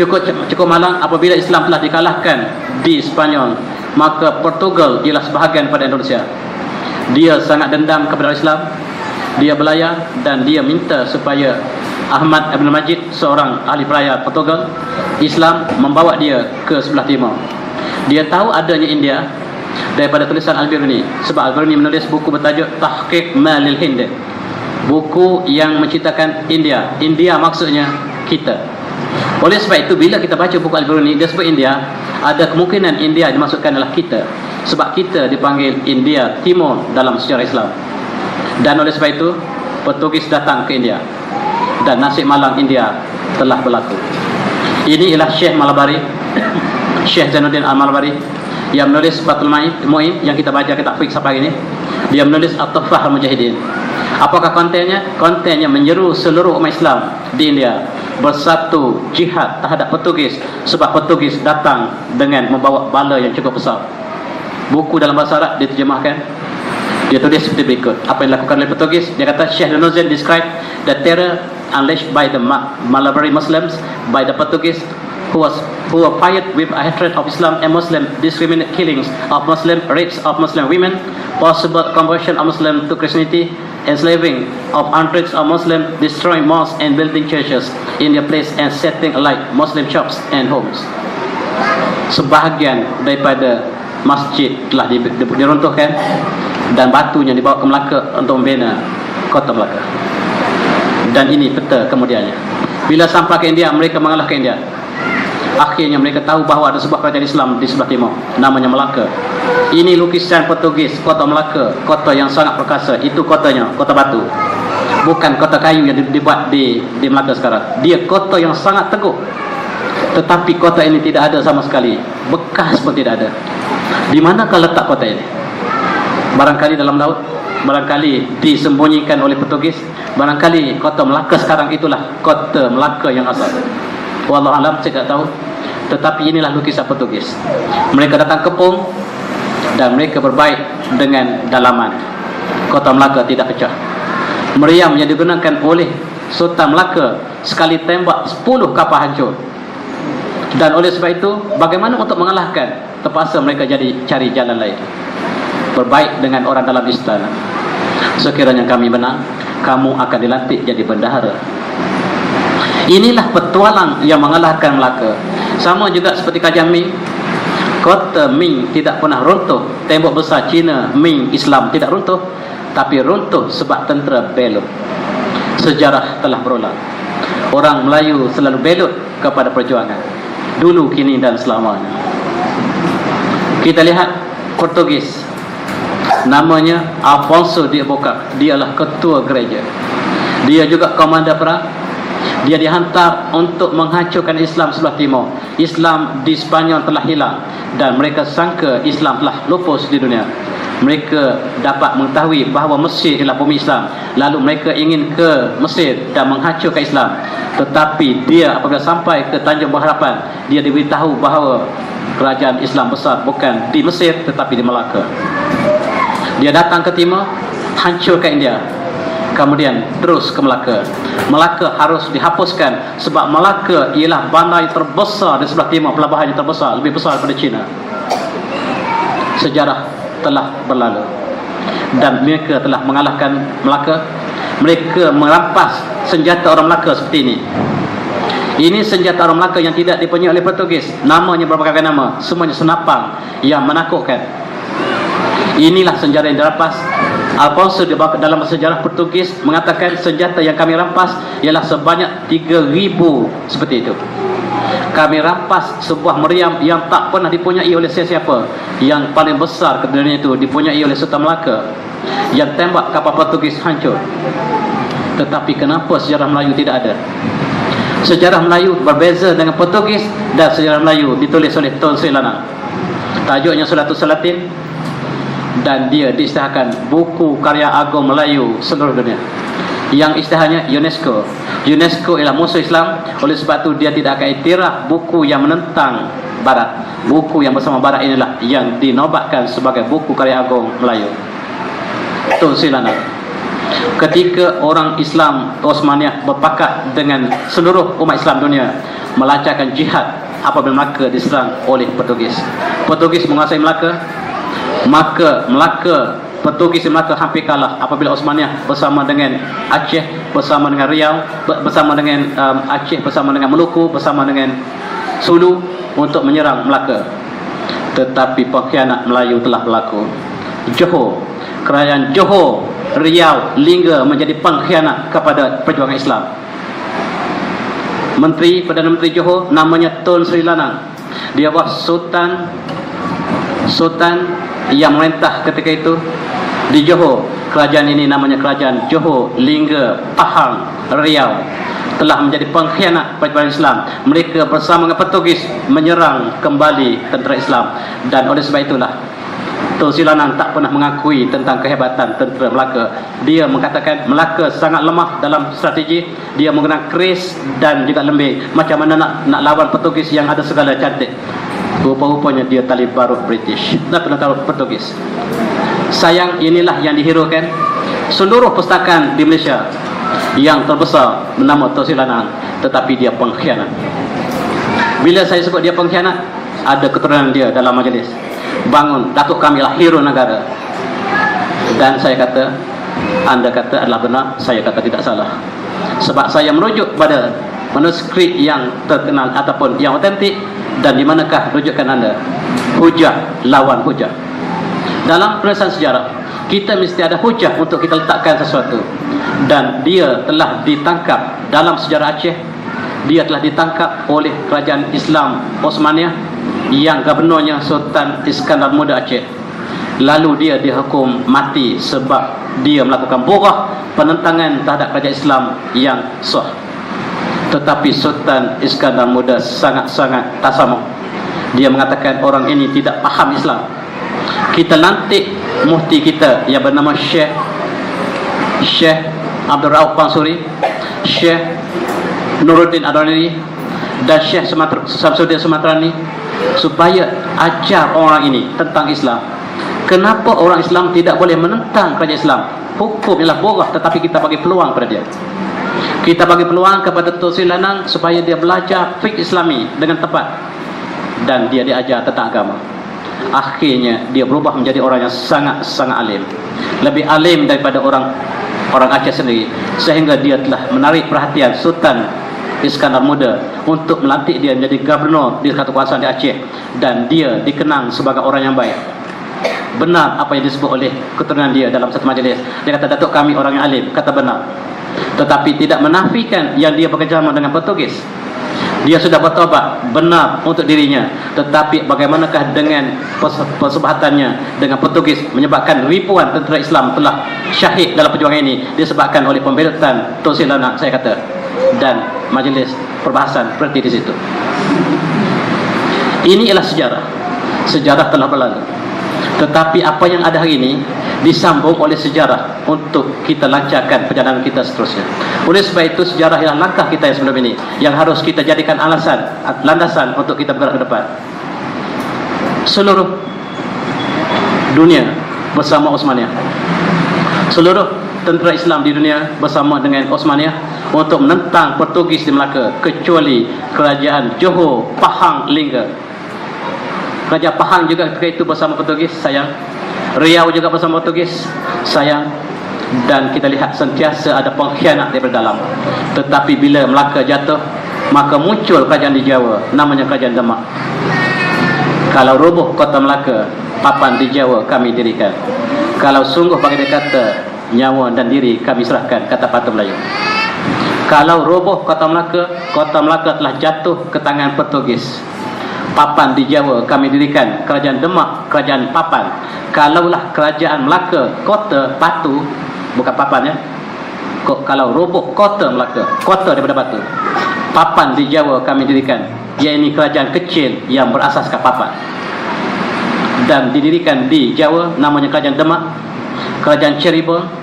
Cukup malang apabila Islam telah dikalahkan di Spanyol, maka Portugal ialah sebahagian pada Indonesia. Dia sangat dendam kepada Islam. Dia belayar dan dia minta supaya Ahmad Ibn Majid, seorang ahli peraya Portugal Islam, membawa dia ke sebelah timur. Dia tahu adanya India daripada tulisan Al-Biruni, sebab Al-Biruni menulis buku bertajuk Tahqiq Malil Hind, buku yang menceritakan India. India maksudnya kita. Oleh sebab itu, bila kita baca buku Al-Biruni, dia sebut India, ada kemungkinan India dimasukkan adalah kita, sebab kita dipanggil India Timur dalam sejarah Islam. Dan oleh sebab itu, Portugis datang ke India, dan nasib malang India telah berlaku. Ini ialah Syekh Malabari, Syekh Zainuddin Al-Malabari, yang menulis Fathul Mu'in yang kita baca kitab fiqh sampai ini. Dia menulis At-Tuhfah Al-Mujahidin. Apakah kontennya? Kontennya menyeru seluruh umat Islam di India bersatu jihad terhadap Portugis, sebab Portugis datang dengan membawa bala yang cukup besar. Buku dalam bahasa Arab diterjemahkan. Dia tulis seperti berikut apa yang dilakukan oleh Portugis. Dia kata, Syekh Zainuddin described the terror unleashed by the Malabari Muslims by the Portuguese, who were fired with a hatred of Islam and Muslim, discriminate killings of Muslim, rapes of Muslim women, possible conversion of Muslim to Christianity, enslaving of hundreds of Muslims, destroying mosques and building churches in their place, and setting alight Muslim shops and homes. Sebahagian daripada masjid telah diruntuhkan dan batunya dibawa ke Melaka untuk membina kota Melaka. Dan ini peta kemudiannya. Bila sampai ke India, mereka mengalahkan India. Akhirnya mereka tahu bahawa ada sebuah kerajaan Islam di sebelah timur, namanya Melaka. Ini lukisan Portugis, kota Melaka, kota yang sangat perkasa. Itu kotanya, kota batu, bukan kota kayu yang dibuat di Melaka sekarang. Dia kota yang sangat teguh. Tetapi kota ini tidak ada sama sekali, bekas pun tidak ada. Di manakah letak kota ini? Barangkali dalam laut, barangkali disembunyikan oleh Portugis, barangkali kota Melaka sekarang itulah kota Melaka yang asal. Wallahu alam, saya tak tahu. Tetapi inilah lukisan Portugis. Mereka datang kepung dan mereka berbaik dengan dalaman. Kota Melaka tidak pecah. Meriam yang digunakan oleh Sultan Melaka sekali tembak 10 kapal hancur. Dan oleh sebab itu, bagaimana untuk mengalahkan? Terpaksa mereka jadi cari jalan lain. Berbaik dengan orang dalam istana. Sekiranya kami menang, kamu akan dilantik jadi bendahara. Inilah petualang yang mengalahkan Melaka. Sama juga seperti kerajaan Ming. Kota Ming tidak pernah runtuh. Tembok besar Cina, Ming, Islam tidak runtuh, tapi runtuh sebab tentera belot. Sejarah telah berulang. Orang Melayu selalu belot kepada perjuangan, dulu, kini dan selamanya. Kita lihat Portugis, namanya Afonso de Albuquerque. Dia adalah ketua gereja. Dia juga komandan perang. Dia dihantar untuk menghancurkan Islam sebelah timur. Islam di Spanyol telah hilang dan mereka sangka Islam telah lupus di dunia. Mereka dapat mengetahui bahawa Mesir ialah bumi Islam. Lalu mereka ingin ke Mesir dan menghancurkan Islam. Tetapi dia apabila sampai ke Tanjung Berharapan, dia diberitahu bahawa kerajaan Islam besar bukan di Mesir tetapi di Melaka. Dia datang ke timur, hancurkan India, kemudian terus ke Melaka. Melaka harus dihapuskan sebab Melaka ialah bandar yang terbesar di sebelah timur, pelabuhan yang terbesar, lebih besar daripada China. Sejarah telah berlalu dan mereka telah mengalahkan Melaka. Mereka merampas senjata orang Melaka seperti ini. Ini senjata orang Melaka yang tidak dipunyai oleh Portugis. Namanya berbagai nama, semuanya senapang yang menakutkan. Inilah senjata yang dirampas. Alfonso dalam sejarah Portugis mengatakan senjata yang kami rampas ialah sebanyak 3,000 seperti itu. Kami rampas sebuah meriam yang tak pernah dipunyai oleh siapa-siapa. Yang paling besar ke dunia itu dipunyai oleh Sultan Melaka, yang tembak kapal Portugis hancur. Tetapi kenapa sejarah Melayu tidak ada? Sejarah Melayu berbeza dengan Portugis, dan sejarah Melayu ditulis oleh Tun Sri Lanang. Tajuknya Suratul Salatin, dan dia diisytiharkan buku karya agung Melayu seluruh dunia. Yang isytiharnya UNESCO. UNESCO ialah musuh Islam. Oleh sebab itu dia tidak akan iktiraf buku yang menentang Barat. Buku yang bersama Barat inilah yang dinobatkan sebagai buku karya agung Melayu. Tun Sri Lanang. Ketika orang Islam Osmaniyah berpakat dengan seluruh umat Islam dunia melancarkan jihad apabila Melaka diserang oleh Portugis. Portugis menguasai Melaka, maka Melaka, Portugis di Melaka hampir kalah apabila Osmaniyah bersama dengan Aceh, bersama dengan Riau, bersama dengan Aceh, bersama dengan Maluku, bersama dengan Sulu untuk menyerang Melaka. Tetapi pengkhianat Melayu telah berlaku. Johor, kerajaan Johor, Riau, Lingga menjadi pengkhianat kepada perjuangan Islam. Perdana Menteri Johor namanya Tun Sri Lanang. Dia adalah Sultan yang merintah ketika itu di Johor. Kerajaan ini namanya kerajaan Johor, Lingga, Pahang, Riau, telah menjadi pengkhianat perjuangan Islam. Mereka bersama dengan Portugis menyerang kembali tentera Islam. Dan oleh sebab itulah Tun Sri Lanang tak pernah mengakui tentang kehebatan tentera Melaka. Dia mengatakan Melaka sangat lemah dalam strategi. Dia menggunakan keris dan juga lembing. Macam mana nak lawan Portugis yang ada segala cantik? Rupa-rupanya dia tali baruh British, tak pernah tahu Portugis. Sayang, inilah yang dihiraukan seluruh pustakaan di Malaysia yang terbesar bernama Tun Sri Lanang, tetapi dia pengkhianat. Bila saya sebut dia pengkhianat, ada keturunan dia dalam majlis. Bangun, datuk kami lah hero negara. Dan saya kata, anda kata adalah benar, saya kata tidak salah. Sebab saya merujuk pada manuskrip yang terkenal ataupun yang otentik. Dan di manakah rujukan anda? Hujah lawan hujah. Dalam penulisan sejarah, kita mesti ada hujah untuk kita letakkan sesuatu. Dan dia telah ditangkap dalam sejarah Aceh. Dia telah ditangkap oleh kerajaan Islam Osmaniyah yang gubernurnya Sultan Iskandar Muda Aceh. Lalu dia dihukum mati sebab dia melakukan borah penentangan terhadap kerajaan Islam yang sah. Tetapi Sultan Iskandar Muda sangat-sangat tasamuh. Dia mengatakan orang ini tidak paham Islam. Kita lantik mufti kita yang bernama Syekh Abdul Rauf Pansuri, Syekh Nuruddin Adoniri dan Syekh Samsudin Sumatrani supaya ajar orang ini tentang Islam. Kenapa orang Islam tidak boleh menentang kerajaan Islam? Hukum ialah borak, tetapi kita bagi peluang kepada dia. Kita bagi peluang kepada Tun Sri Lanang supaya dia belajar fiqh Islami dengan tepat, dan dia diajar tentang agama. Akhirnya dia berubah menjadi orang yang sangat alim, lebih alim daripada orang Aceh sendiri, sehingga dia telah menarik perhatian Sultan Iskandar Muda untuk melantik dia menjadi gubernur di kekuasaan di Aceh, dan dia dikenang sebagai orang yang baik. Benar apa yang disebut oleh keturunan dia dalam satu majlis. Dia kata, Datuk kami orang yang alim, kata benar, tetapi tidak menafikan yang dia bekerjasama dengan Portugis. Dia sudah bertaubat, benar untuk dirinya, tetapi bagaimanakah dengan persahabatannya dengan Portugis, menyebabkan ribuan tentera Islam telah syahid dalam perjuangan ini disebabkan oleh pemberontakan Tun Sri Lanang, saya kata. Dan majlis perbahasan berhenti di situ. Ini ialah sejarah. Sejarah telah berlalu, tetapi apa yang ada hari ini disambung oleh sejarah untuk kita lancarkan perjalanan kita seterusnya. Oleh sebab itu, sejarah ialah langkah kita yang sebelum ini yang harus kita jadikan alasan, landasan untuk kita bergerak ke depan. Seluruh dunia bersama Osmaniyah, seluruh tentera Islam di dunia bersama dengan Osmaniyah untuk menentang Portugis di Melaka, kecuali kerajaan Johor, Pahang, Lingga. Kerajaan Pahang juga ketika itu bersama Portugis, sayang. Riau juga bersama Portugis, sayang. Dan kita lihat sentiasa ada pengkhianat daripada dalam. Tetapi bila Melaka jatuh, maka muncul kerajaan di Jawa, namanya Kerajaan Demak. Kalau roboh kota Melaka, papan di Jawa kami dirikan. Kalau sungguh bagi dia kata, nyawa dan diri kami serahkan, kata patut Melayu. Kalau roboh kota Melaka telah jatuh ke tangan Portugis. Papan di Jawa kami dirikan, Kerajaan Demak, Kerajaan Papan. Kalaulah Kerajaan Melaka, kota batu, bukan papan ya. Kalau roboh kota Melaka, kota daripada batu, papan di Jawa kami dirikan, iaitu kerajaan kecil yang berasaskan papan. Dan didirikan di Jawa, namanya Kerajaan Demak, Kerajaan Cirebon.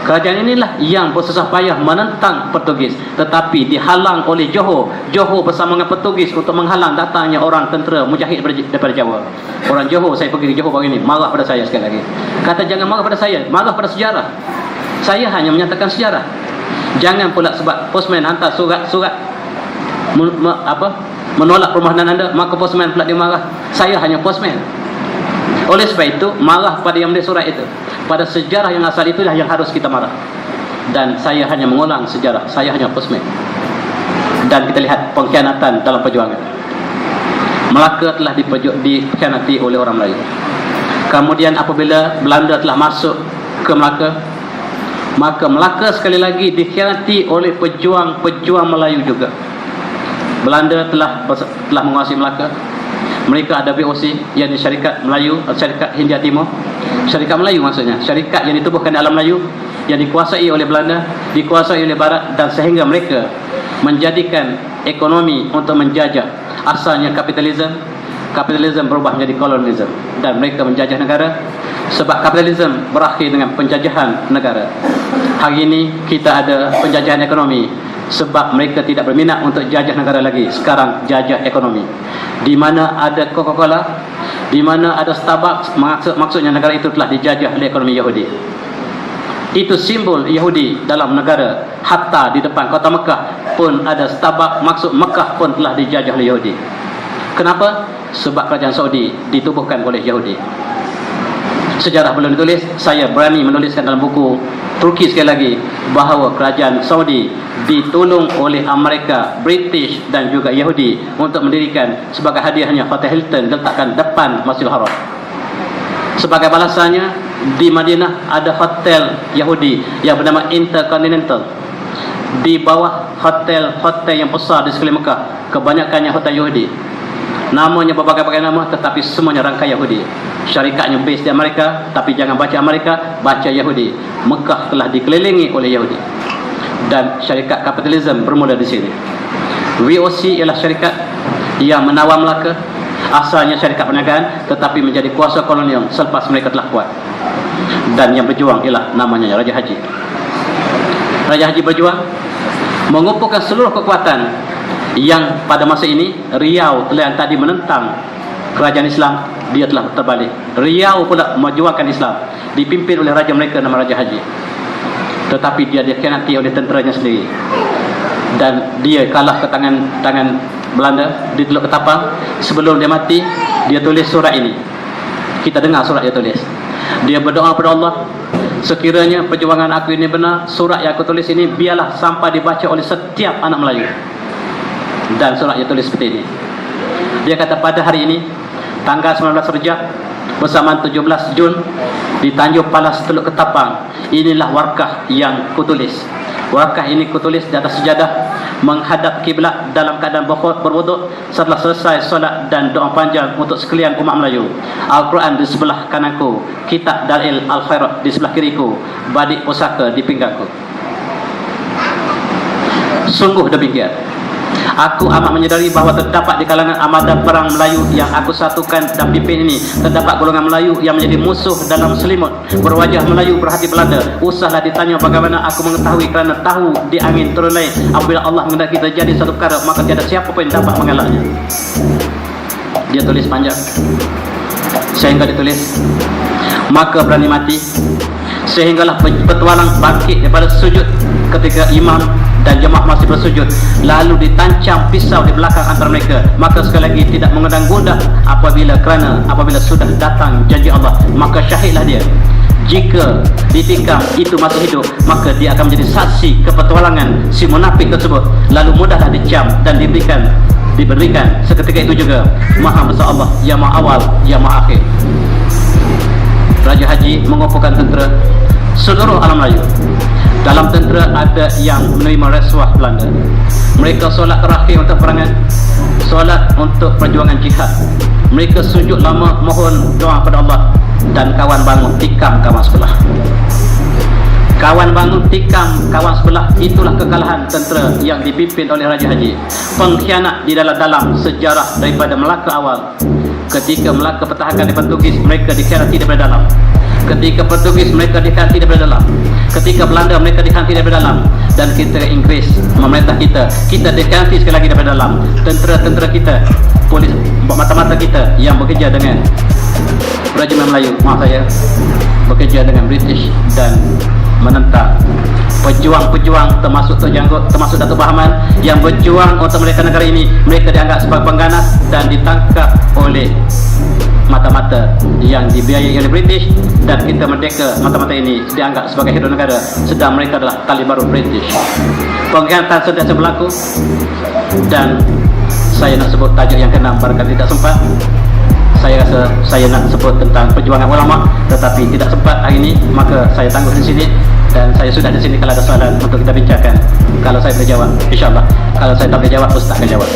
Kerajaan inilah yang bersusah payah menentang Portugis, tetapi dihalang oleh Johor. Johor bersama dengan Portugis untuk menghalang datangnya orang tentera mujahid daripada Jawa. Orang Johor, saya pergi ke Johor baru ini, marah pada saya sekali lagi. Kata jangan marah pada saya, marah pada sejarah. Saya hanya menyatakan sejarah. Jangan pula sebab postman hantar surat menolak permohonan anda, maka postman pula dia marah. Saya hanya postman. Oleh sebab itu, marah pada yang menulis surat itu, pada sejarah yang asal itulah yang harus kita marah. Dan saya hanya mengulang sejarah, saya hanya postman. Dan kita lihat pengkhianatan dalam perjuangan. Melaka telah dikhianati oleh orang Melayu. Kemudian apabila Belanda telah masuk ke Melaka, maka Melaka sekali lagi dikhianati oleh pejuang-pejuang Melayu juga. Belanda telah menguasai Melaka. Mereka ada VOC, yang Syarikat Melayu, Syarikat Hindia Timur. Syarikat Melayu maksudnya, syarikat yang ditubuhkan di alam Melayu, yang dikuasai oleh Belanda, dikuasai oleh Barat, dan sehingga mereka menjadikan ekonomi untuk menjajah. Asalnya kapitalisme berubah menjadi kolonialisme, dan mereka menjajah negara. Sebab kapitalisme berakhir dengan penjajahan negara. Hari ini kita ada penjajahan ekonomi, sebab mereka tidak berminat untuk jajah negara lagi. Sekarang jajah ekonomi. Di mana ada Coca-Cola, di mana ada Starbucks, maksudnya negara itu telah dijajah oleh ekonomi Yahudi. Itu simbol Yahudi dalam negara. Hatta di depan kota Mekah pun ada Starbucks, maksud Mekah pun telah dijajah oleh Yahudi. Kenapa? Sebab kerajaan Saudi ditubuhkan oleh Yahudi. Sejarah belum ditulis, saya berani menuliskan dalam buku Turki sekali lagi bahawa kerajaan Saudi ditolong oleh Amerika, British dan juga Yahudi untuk mendirikan sebagai hadiahnya Hotel Hilton diletakkan depan Masjidil Haram. Sebagai balasannya, di Madinah ada hotel Yahudi yang bernama Intercontinental. Di bawah hotel-hotel yang besar di sekeliling Mekah, kebanyakannya hotel Yahudi. Namanya berbagai-bagai nama, tetapi semuanya rangkai Yahudi. Syarikatnya base di Amerika, tapi jangan baca Amerika, baca Yahudi. Mekah telah dikelilingi oleh Yahudi. Dan syarikat kapitalisme bermula di sini. VOC ialah syarikat yang menawar Melaka. Asalnya syarikat perniagaan, tetapi menjadi kuasa kolonial selepas mereka telah kuat. Dan yang berjuang ialah namanya Raja Haji. Raja Haji berjuang mengumpulkan seluruh kekuatan yang pada masa ini Riau yang tadi menentang kerajaan Islam, dia telah terbalik. Riau pula memperjuangkan Islam, dipimpin oleh raja mereka nama Raja Haji. Tetapi dia dikhianati oleh tenteranya sendiri, dan dia kalah ke tangan Belanda di Teluk Ketapang. Sebelum dia mati, dia tulis surat ini. Kita dengar surat dia tulis. Dia berdoa kepada Allah, sekiranya perjuangan aku ini benar, surat yang aku tulis ini biarlah sampai dibaca oleh setiap anak Melayu. Dan surat dia tulis seperti ini. Dia kata, pada hari ini tanggal 19 Rejab bersamaan 17 Jun di Tanjung Palas Teluk Ketapang, inilah warkah yang kutulis. Warkah ini kutulis di atas sejadah menghadap kiblat dalam keadaan berwuduk setelah selesai solat dan doa panjang untuk sekalian umat Melayu. Al-Quran di sebelah kananku, kitab Dalil Al-Khairat di sebelah kiriku, badik pusaka di pinggangku. Sungguh demikian, aku amat menyadari bahawa terdapat di kalangan armada perang Melayu yang aku satukan dan pimpin ini, terdapat golongan Melayu yang menjadi musuh dalam selimut, berwajah Melayu berhati Belanda. Usahlah ditanya bagaimana aku mengetahui, kerana tahu di angin terulai apabila Allah menghendaki terjadi satu perkara, maka tiada siapa pun dapat mengelaknya. Dia tulis panjang sehingga ditulis, maka berani mati, sehinggalah petualang bangkit daripada sujud ketika imam dan jemaah masih bersujud, lalu ditancam pisau di belakang antara mereka. Maka sekali lagi tidak mengundang gundah apabila sudah datang janji Allah, maka syahidlah dia. Jika ditikam itu masih hidup, maka dia akan menjadi saksi kepetualangan si munafik tersebut. Lalu mudahlah dicam dan diberikan seketika itu juga. Maha besar Allah, yang maha awal, yang maha akhir. Raja Haji mengumpulkan tentera seluruh alam Melayu. Dalam tentera ada yang menerima rasuah Belanda. Mereka solat terakhir untuk perangan, solat untuk perjuangan jihad. Mereka sujud lama mohon doa kepada Allah, dan kawan bangun tikam kawan sebelah. Kawan bangun tikam kawan sebelah. Itulah kekalahan tentera yang dipimpin oleh Raja Haji. Pengkhianat di dalam sejarah daripada Melaka awal. Ketika Melaka pertahankan di Portugis, mereka dikhianati daripada dalam. Ketika Portugis, mereka dikhianati daripada dalam. Ketika Belanda, mereka dikhianati daripada dalam. Dan ketika Inggeris memerintah kita dikhianati sekali lagi daripada dalam. Tentera-tentera kita, polis mata-mata kita yang bekerja dengan Regimen Melayu, bekerja dengan British dan menentang pejuang-pejuang termasuk Tok Janggut, termasuk Datuk Bahaman yang berjuang untuk mereka negara ini. Mereka dianggap sebagai pengganas dan ditangkap oleh mata-mata yang dibiayai oleh British, dan kita merdeka, mata-mata ini dianggap sebagai hero negara, sedang mereka adalah tali baru British. Pengkhianatan sentiasa berlaku, dan saya nak sebut tajuk yang keenam, barangkali tidak sempat. Saya rasa saya nak sebut tentang perjuangan ulama, tetapi tidak sempat hari ini, maka saya tangguh di sini. Dan saya sudah di sini kalau ada soalan untuk kita bincangkan. Kalau saya boleh jawab, insyaAllah. Kalau saya tak boleh jawab, Ustaz akan jawab.